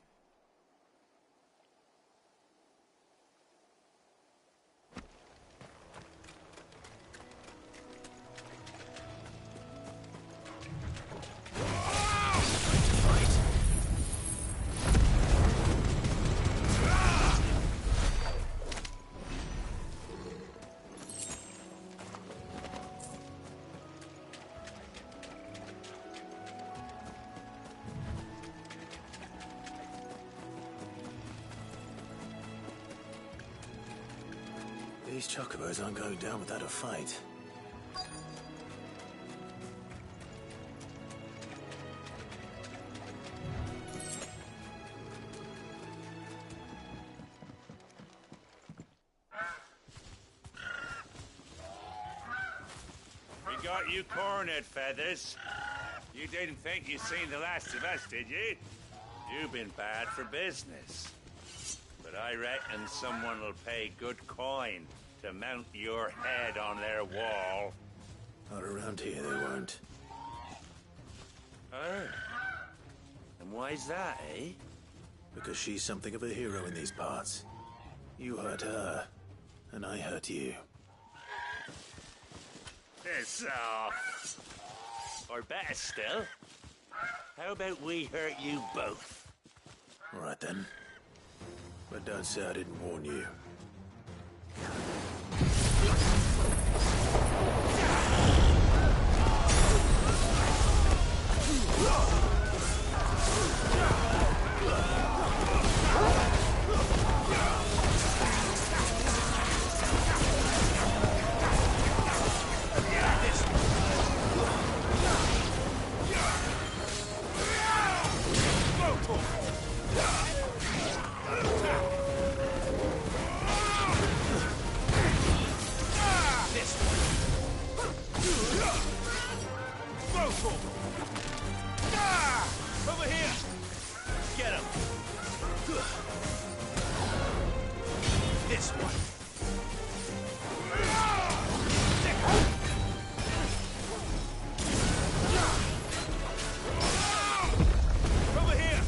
S7: These chocobos aren't going down without a fight.
S22: We got you cornered, Feathers. You didn't think you'd seen the last of us, did you? You've been bad for business. But I reckon someone will pay good coin to mount your head on their wall.
S7: Not around here, they won't.
S22: Oh. And why's that, eh?
S7: Because she's something of a hero in these parts. You hurt her, and I hurt you.
S22: Piss off. Or better still, how about we hurt you both?
S7: All right, then. But don't say I didn't warn you.
S22: Over here! Get him! This one. Over here!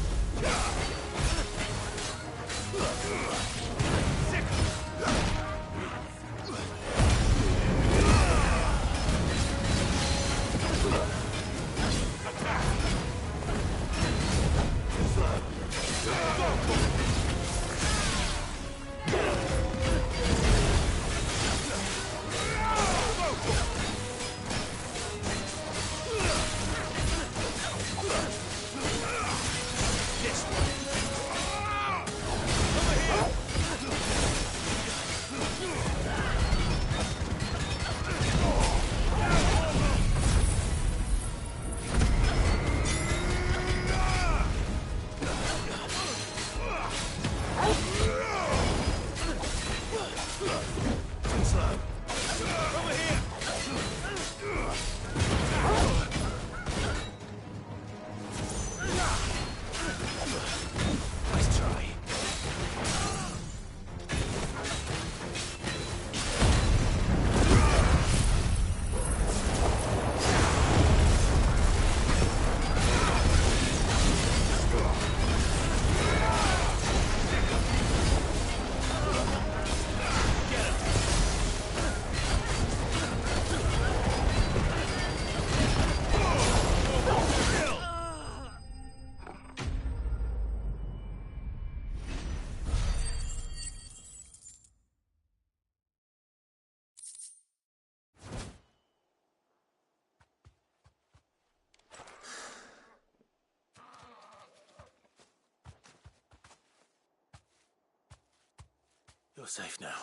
S7: You're safe now.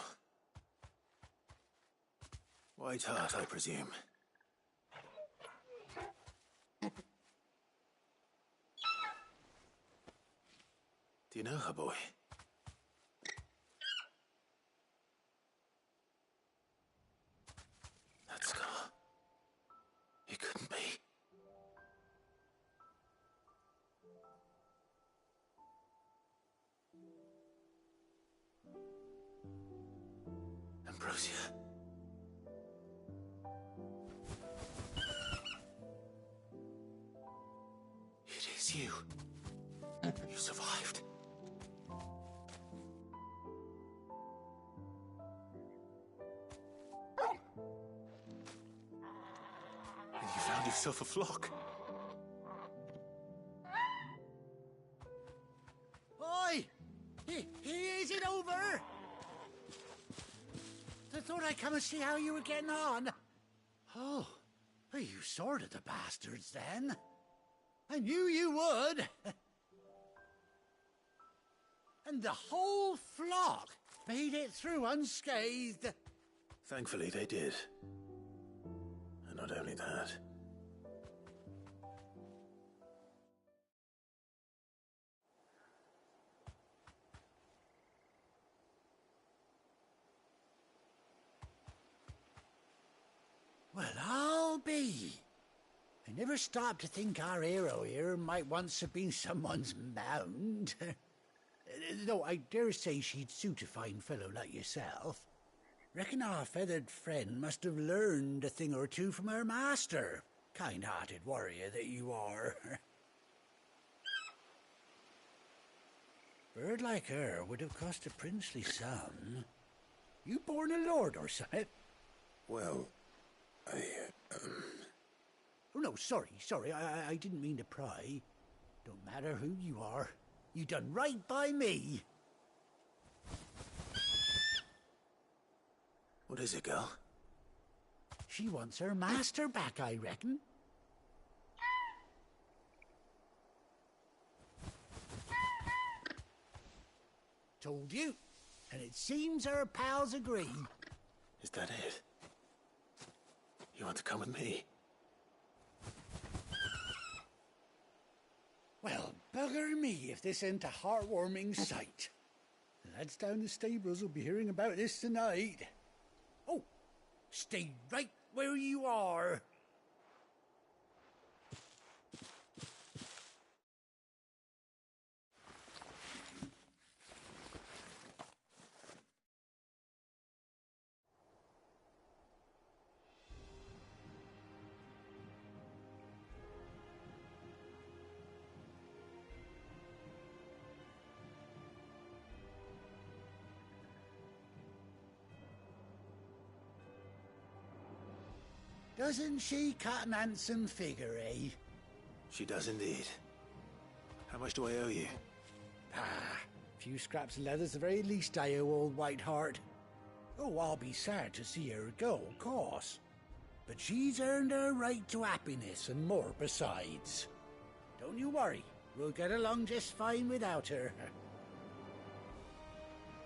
S7: White Hart, I presume. Do you know her, boy? That scar. It couldn't be. Ambrosia. It is you. You survived. And you found yourself a flock.
S9: Oi! Is it over? I thought I'd come and see how you were getting on. Oh, well, you sorted the bastards then. I knew you would. And the whole flock made it through unscathed.
S7: Thankfully, they did. And not only that.
S9: Well, I'll be. I never stopped to think our hero here might once have been someone's mount. Though I dare say she'd suit a fine fellow like yourself. Reckon our feathered friend must have learned a thing or two from her master. Kind-hearted warrior that you are. Bird like her would have cost a princely sum. You born a lord or something?
S7: Well,
S9: Oh, no, sorry. I didn't mean to pry. Don't matter who you are. You done right by me.
S7: What is it, girl?
S9: She wants her master back, I reckon. Told you. And it seems her pals agree.
S7: Is that it? You want to come with me?
S9: Well, bugger me if this ain't a heartwarming sight. The lads down the stables will be hearing about this tonight. Oh, stay right where you are. Doesn't she cut an handsome figure, eh?
S7: She does indeed. How much do I owe you?
S9: A few scraps of leather's the very least I owe old White Hart. Oh, I'll be sad to see her go, of course. But she's earned her right to happiness and more besides. Don't you worry, we'll get along just fine without her.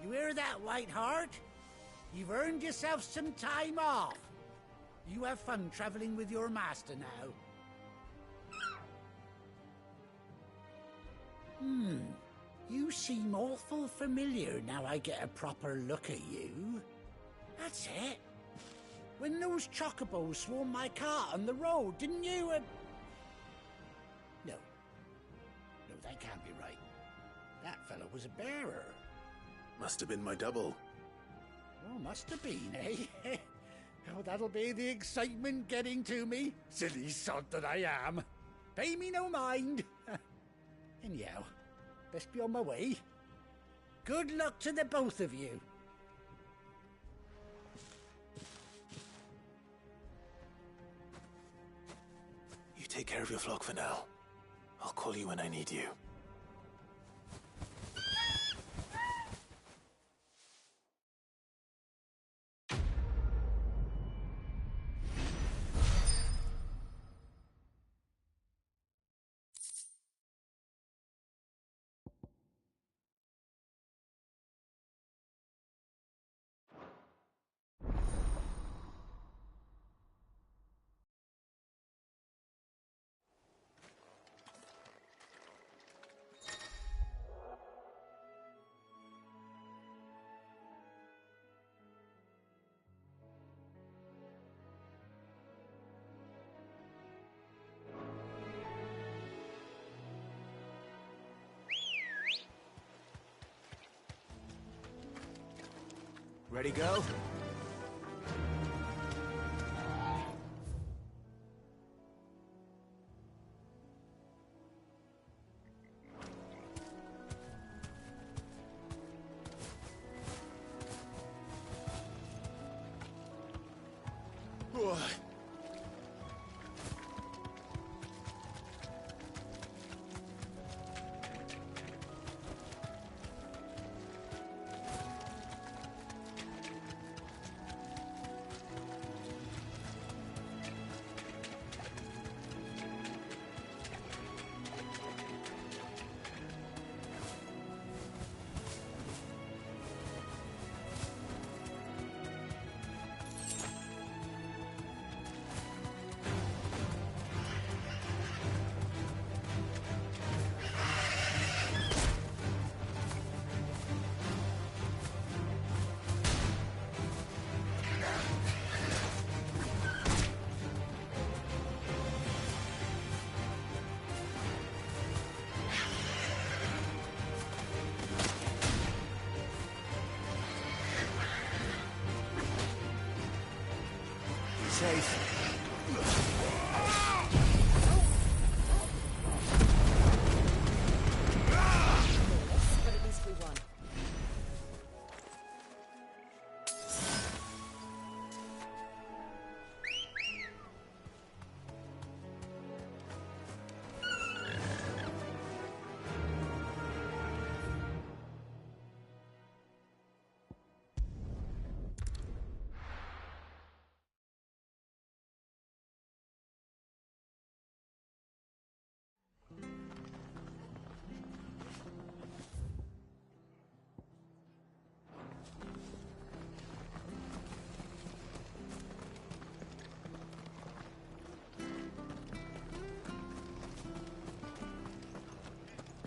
S9: You hear that, White Hart? You've earned yourself some time off. You have fun traveling with your master now. You seem awful familiar now I get a proper look at you. That's it. When those chocobos swarmed my cart on the road, didn't you? No, that can't be right. That fellow was a bearer.
S7: Must have been my double.
S9: Oh, must have been, eh? Oh, that'll be the excitement getting to me. Silly sod that I am. Pay me no mind. Anyhow, best be on my way. Good luck to the both of you.
S7: You take care of your flock for now. I'll call you when I need you.
S5: Ready, go? Safe.
S2: But at least we won.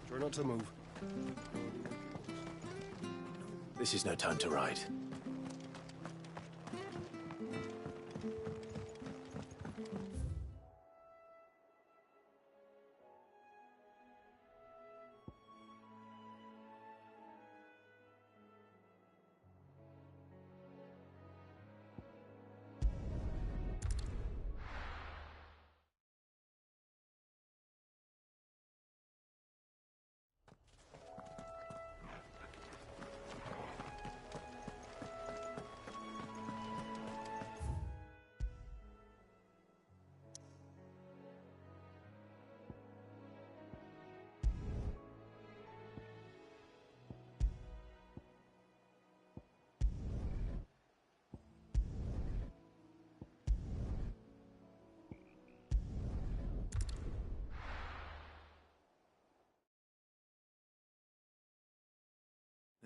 S5: Try not to move.
S7: This is no time to ride.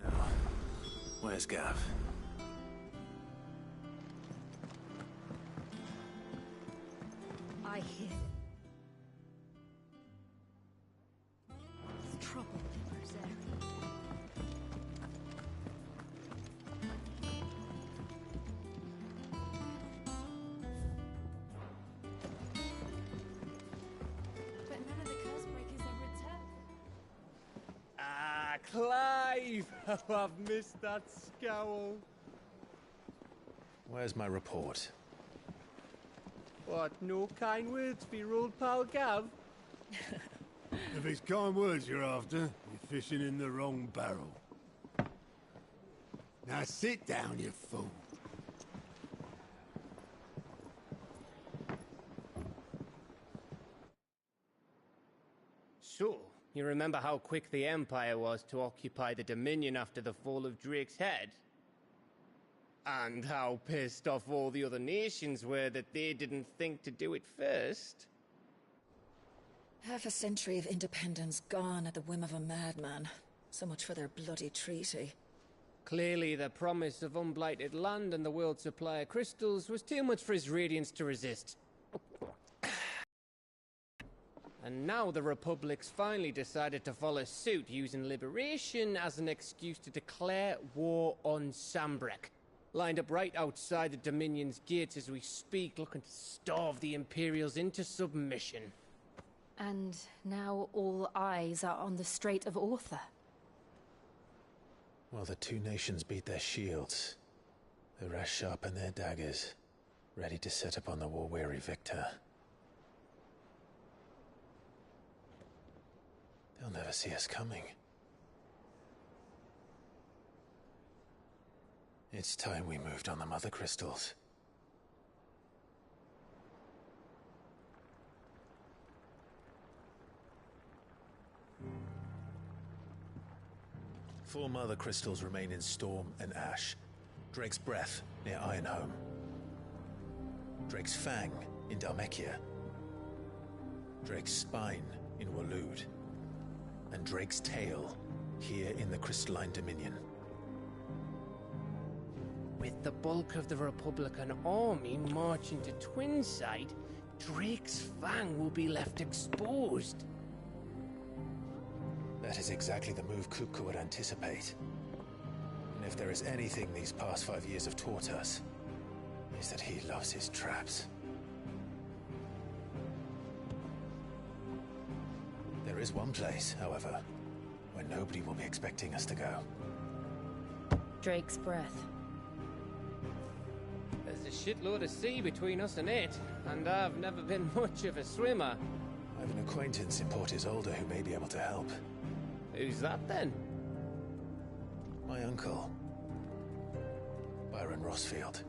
S7: Now, where's Gav?
S16: I hear there's trouble in Berserk.
S2: But none of the curse breakers have returned.
S11: Ah, Clive! Oh, I've missed that scowl.
S7: Where's my report?
S11: What, no kind words for your old pal Gav?
S6: If it's kind words you're after, you're fishing in the wrong barrel. Now sit down, you fool.
S11: So, you remember how quick the Empire was to occupy the Dominion after the fall of Drake's head? And how pissed off all the other nations were that they didn't think to do it first?
S14: Half a century of independence gone at the whim of a madman. So much for their bloody treaty.
S11: Clearly, the promise of unblighted land and the world's supply of crystals was too much for his radiance to resist. And now the Republic's finally decided to follow suit, using liberation as an excuse to declare war on Sambrek. Lined up right outside the Dominion's gates as we speak, looking to starve the Imperials into submission.
S4: And now all eyes are on the Strait of Author.
S7: Well, the two nations beat their shields. The rest sharpen their daggers, ready to set upon the war-weary victor. They'll never see us coming. It's time we moved on the mother crystals. Four mother crystals remain in Storm and Ash. Drake's Breath near Ironhome. Drake's Fang in Dhalmekia. Drake's Spine in Waloed. And Drake's Tail here in the Crystalline Dominion.
S11: With the bulk of the Republican army marching to Twinside, Drake's Fang will be left exposed.
S7: That is exactly the move Kupka would anticipate. And if there is anything these past 5 years have taught us, is that he loves his traps. There is one place, however, where nobody will be expecting us to go.
S4: Drake's Breath.
S11: There's a shitload of sea between us and it, and I've never been much of a swimmer.
S7: I have an acquaintance in Port Isolde who may be able to help.
S11: Who's that then?
S7: My uncle, Byron Rosfield.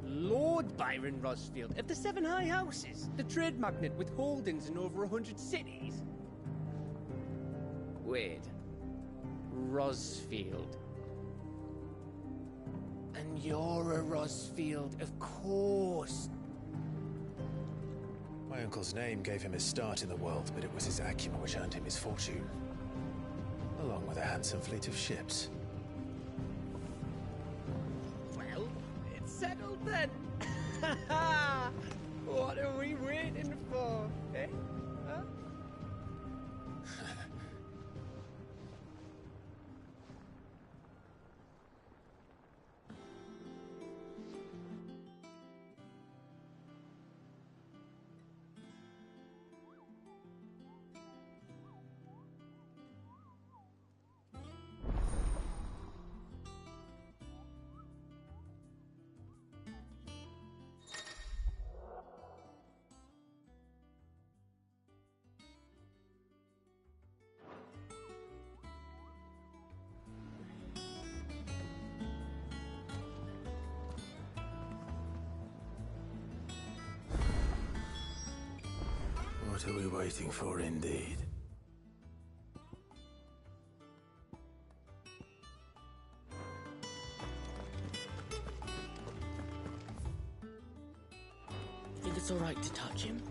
S11: Lord Byron Rosfield of the Seven High Houses, the trade magnate with holdings in over 100 cities. Wait, Rosfield. And you're a Rosfield, of course.
S7: My uncle's name gave him his start in the world, but it was his acumen which earned him his fortune, along with a handsome fleet of ships.
S11: Well, it's settled then. What are we waiting for, eh? Huh?
S7: What are we waiting for, indeed?
S12: Think it's all right to touch him?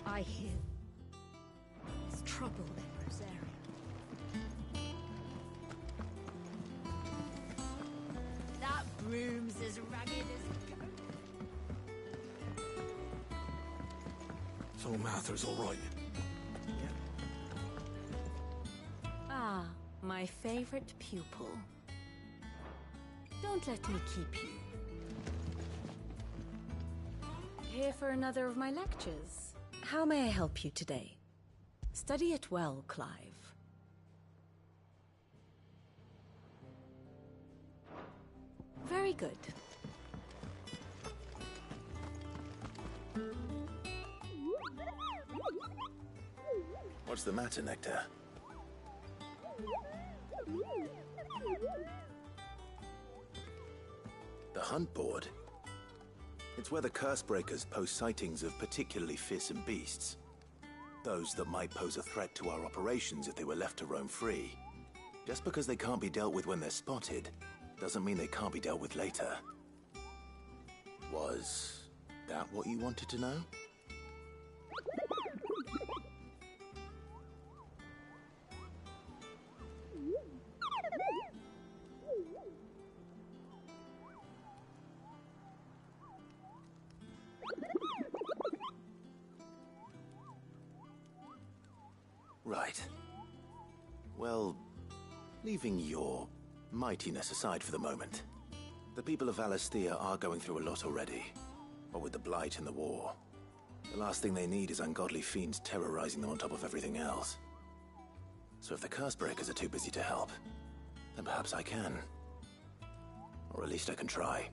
S16: I hear there's trouble in Rosaria. That broom's as ragged as a goat.
S10: So Mather's all right.
S2: Ah, my favorite pupil. Don't let me keep you. Here for another of my lectures. How may I help you today? Study it well, Clive. Very good.
S7: What's the matter, Nectar? The hunt board? It's where the Cursebreakers post sightings of particularly fearsome beasts. Those that might pose a threat to our operations if they were left to roam free. Just because they can't be dealt with when they're spotted, doesn't mean they can't be dealt with later. Was that what you wanted to know? Right. Well, leaving your mightiness aside for the moment, the people of Valisthea are going through a lot already. What with the Blight and the war, the last thing they need is ungodly fiends terrorizing them on top of everything else. So if the Cursebreakers are too busy to help, then perhaps I can. Or at least I can try.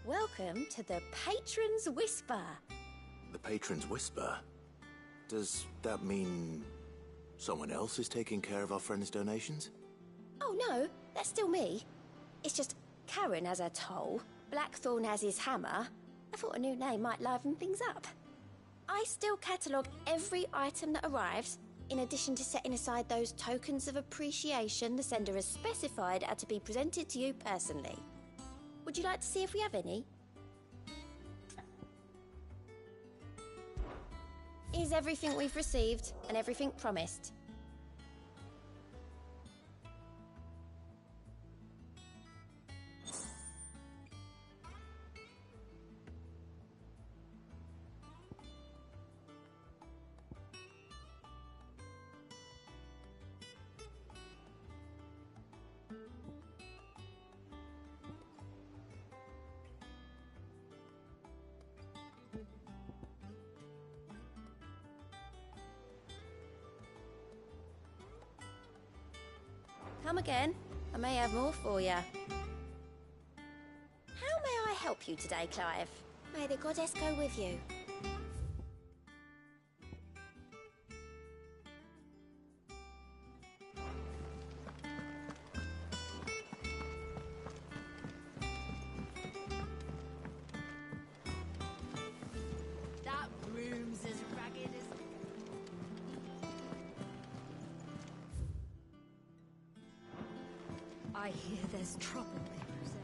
S13: Welcome to the Patron's Whisper.
S7: The Patron's Whisper? Does that mean someone else is taking care of our friend's donations?
S13: Oh no, that's still me. It's just Karen has her toll, Blackthorn has his hammer. I thought a new name might liven things up. I still catalogue every item that arrives, in addition to setting aside those tokens of appreciation the sender has specified are to be presented to you personally. Would you like to see if we have any? Here's everything we've received and everything promised. Come again. I may have more for you. How may I help you today, Clive? May the goddess go with you.
S16: That room's as ragged as... I hear there's trouble in Rosario.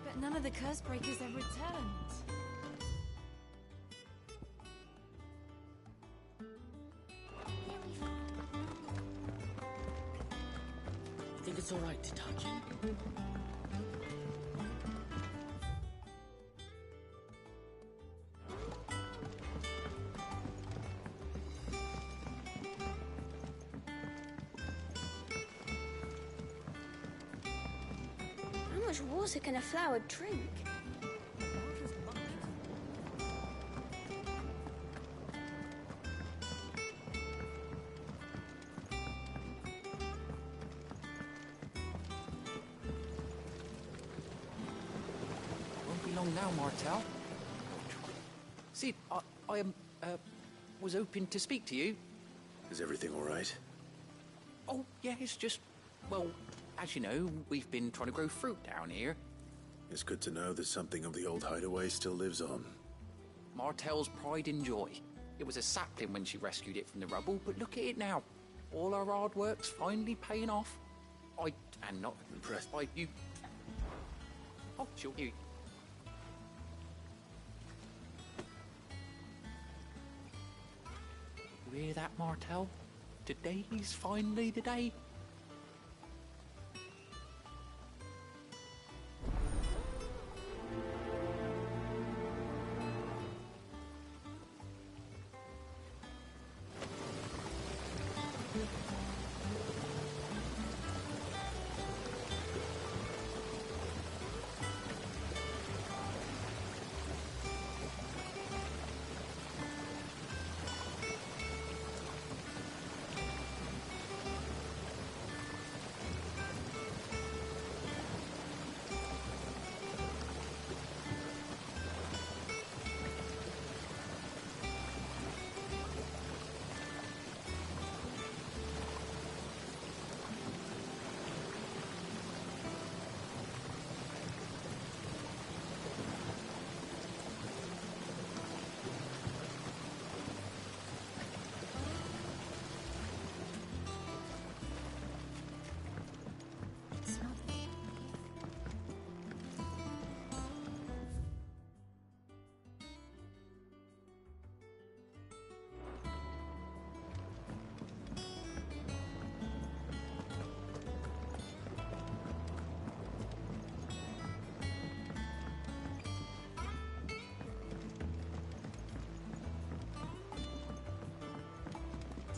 S2: But none of the curse breakers have returned.
S12: Think it's all right to touch him?
S13: How much water can a flower drink?
S15: Won't be long now, Martel. Sid, I was hoping to speak to you.
S7: Is everything all right?
S15: Oh, yeah, it's just, well, as you know, we've been trying to grow fruit down here.
S7: It's good to know that something of the old hideaway still lives on.
S15: Martel's pride and joy. It was a sapling when she rescued it from the rubble, but look at it now. All our hard work's finally paying off. And not impressed by you. Oh, sure, you. You hear that, Martel? Today's finally the day.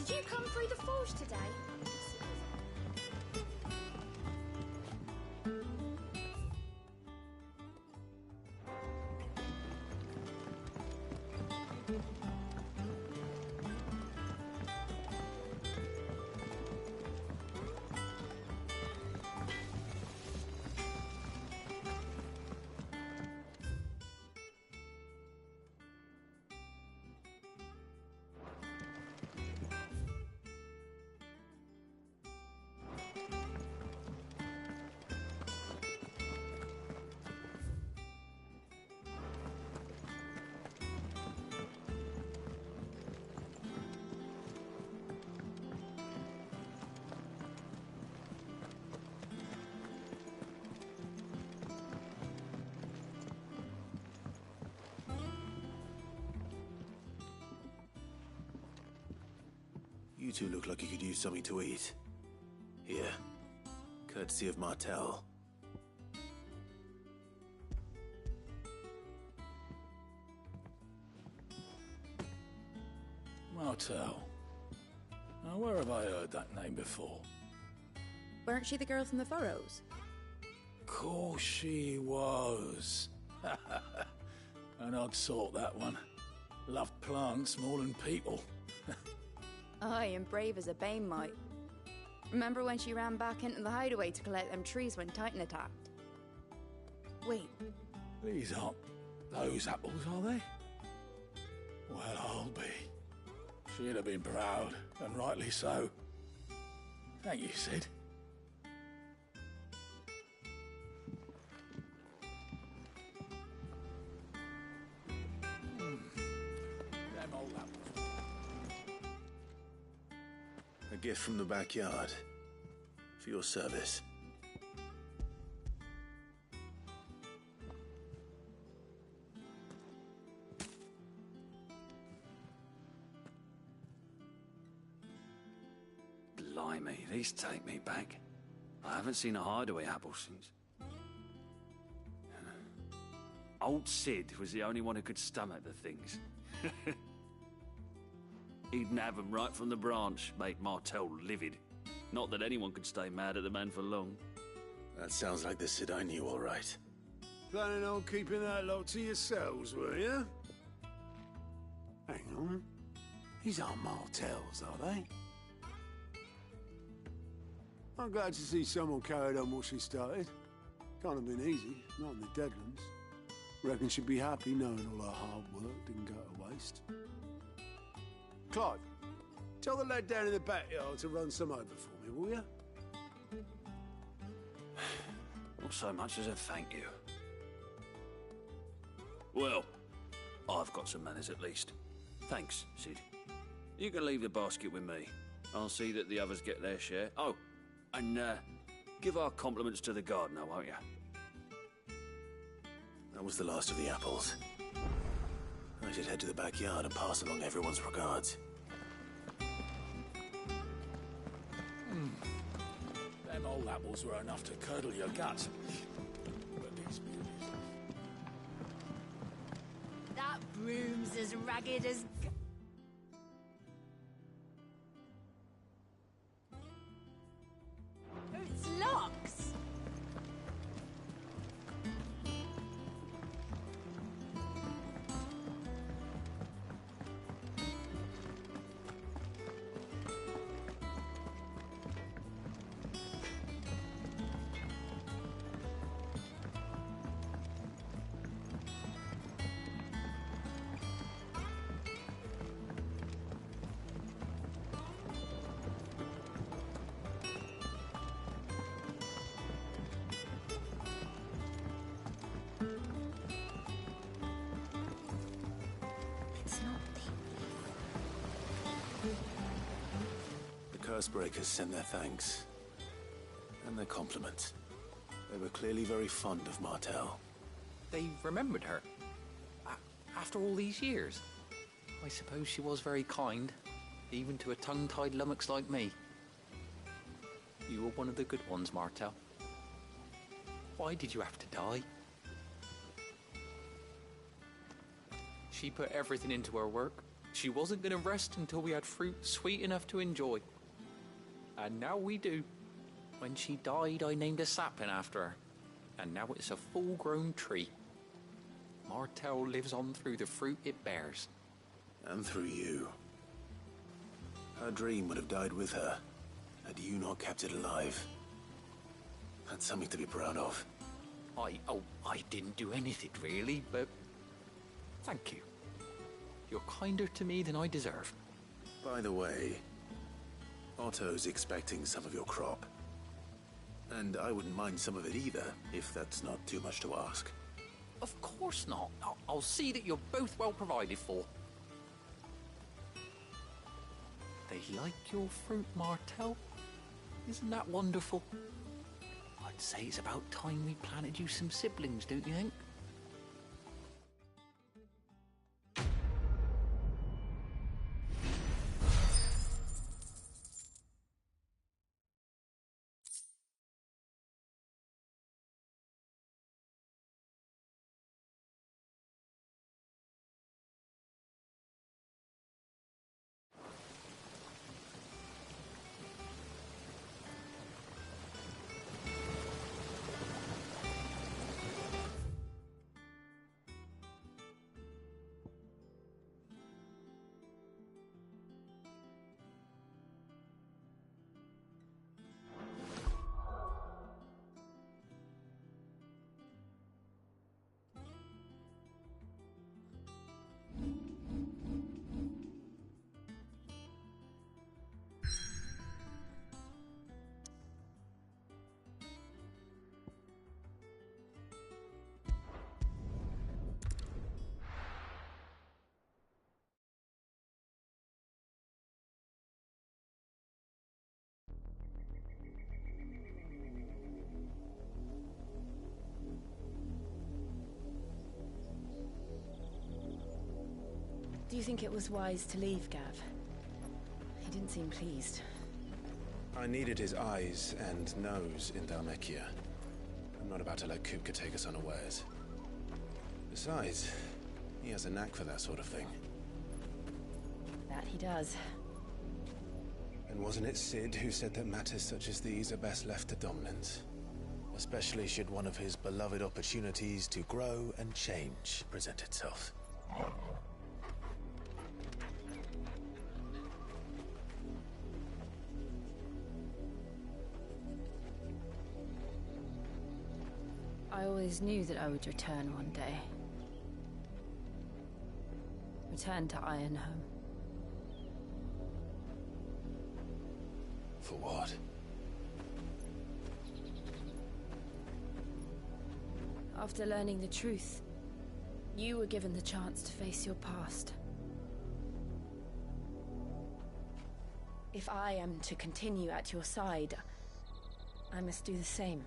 S19: Did you come through the forge today?
S7: You two look like you could use something to eat. Here, courtesy of Martel.
S20: Martel. Now, where have I heard that name before?
S16: Weren't she the girl from the Furrows?
S20: Course she was. An odd sort, that one. Loved plants more than people.
S16: Aye, and brave as a bane might. Remember when she ran back into the hideaway to collect them trees when Titan attacked? Wait.
S20: These aren't those apples, are they? Well, I'll be. She'd have been proud, and rightly so. Thank you, Sid. Them old apples.
S7: A gift from the backyard. For your service.
S23: Blimey, these take me back. I haven't seen a hideaway apple since. Old Sid was the only one who could stomach the things. He'd nab 'em right from the branch, make Martel livid. Not that anyone could stay mad at the man for long.
S7: That sounds like the Sid I knew, all right.
S6: Planning on keeping that lot to yourselves, were you? Hang on. These aren't Martels, are they? I'm glad to see someone carried on what she started. Can't have been easy, not in the Deadlands. Reckon she'd be happy knowing all her hard work didn't go to waste. Clive, tell the lad down in the backyard to run some over for me, will you?
S23: Not so much as a thank you. Well, I've got some manners at least. Thanks, Sid. You can leave the basket with me. I'll see that the others get their share. Oh, and give our compliments to the gardener, won't you?
S7: That was the last of the apples. I should head to the backyard and pass along everyone's regards.
S20: Them old apples were enough to curdle your guts. But these beauties...
S19: That broom's as ragged as... It's locks!
S7: Cursebreakers sent their thanks. And their compliments. They were clearly very fond of Martel.
S15: They remembered her. After all these years. I suppose she was very kind, even to a tongue-tied lummox like me. You were one of the good ones, Martel. Why did you have to die? She put everything into her work, She wasn't going to rest until we had fruit sweet enough to enjoy. And now we do. When she died, I named a sapling after her. And now it's a full-grown tree. Martell lives on through the fruit it bears.
S7: And through you. Her dream would have died with her, had you not kept it alive. That's something to be proud of.
S15: I didn't do anything really, but thank you. You're kinder to me than I deserve.
S7: By the way, Otto's expecting some of your crop. And I wouldn't mind some of it either, if that's not too much to ask.
S15: Of course not. I'll see that you're both well provided for. They like your fruit, Martell. Isn't that wonderful? I'd say it's about time we planted you some siblings, don't you think?
S2: Do you think it was wise to leave, Gav? He didn't seem pleased.
S5: I needed his eyes and nose in Dhalmekia. I'm not about to let Kupka take us unawares. Besides, he has a knack for that sort of thing.
S2: That he does.
S5: And wasn't it Sid who said that matters such as these are best left to dominance? Especially should one of his beloved opportunities to grow and change present itself.
S4: I always knew that I would return one day. Return to Ironhome.
S5: For what?
S4: After learning the truth, you were given the chance to face your past. If I am to continue at your side, I must do the same.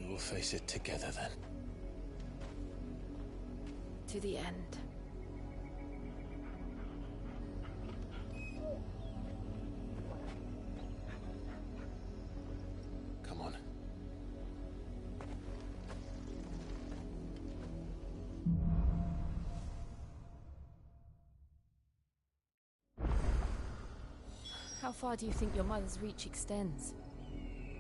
S5: We'll face it together then.
S4: To the end.
S5: Come on.
S4: How far do you think your mother's reach extends?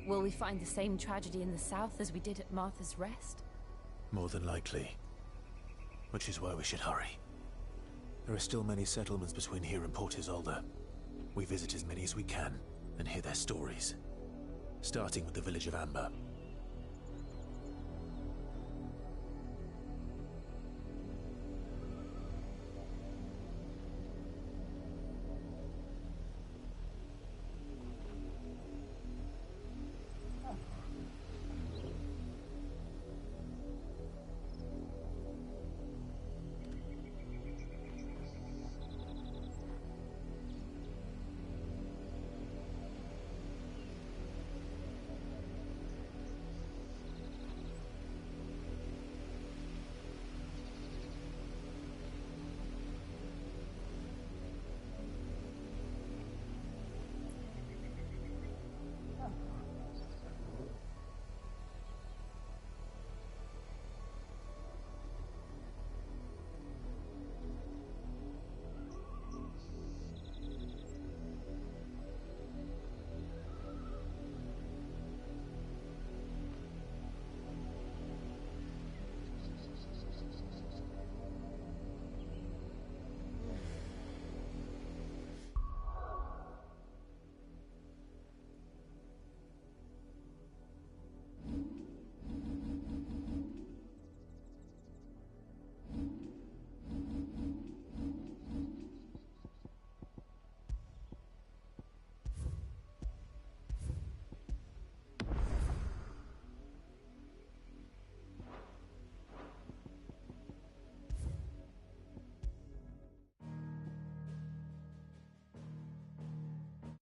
S4: Will we find the same tragedy in the south as we did at Martha's Rest?
S7: More than likely. Which is why we should hurry. There are still many settlements between here and Port Isolde. We visit as many as we can and hear their stories. Starting with the village of Amber.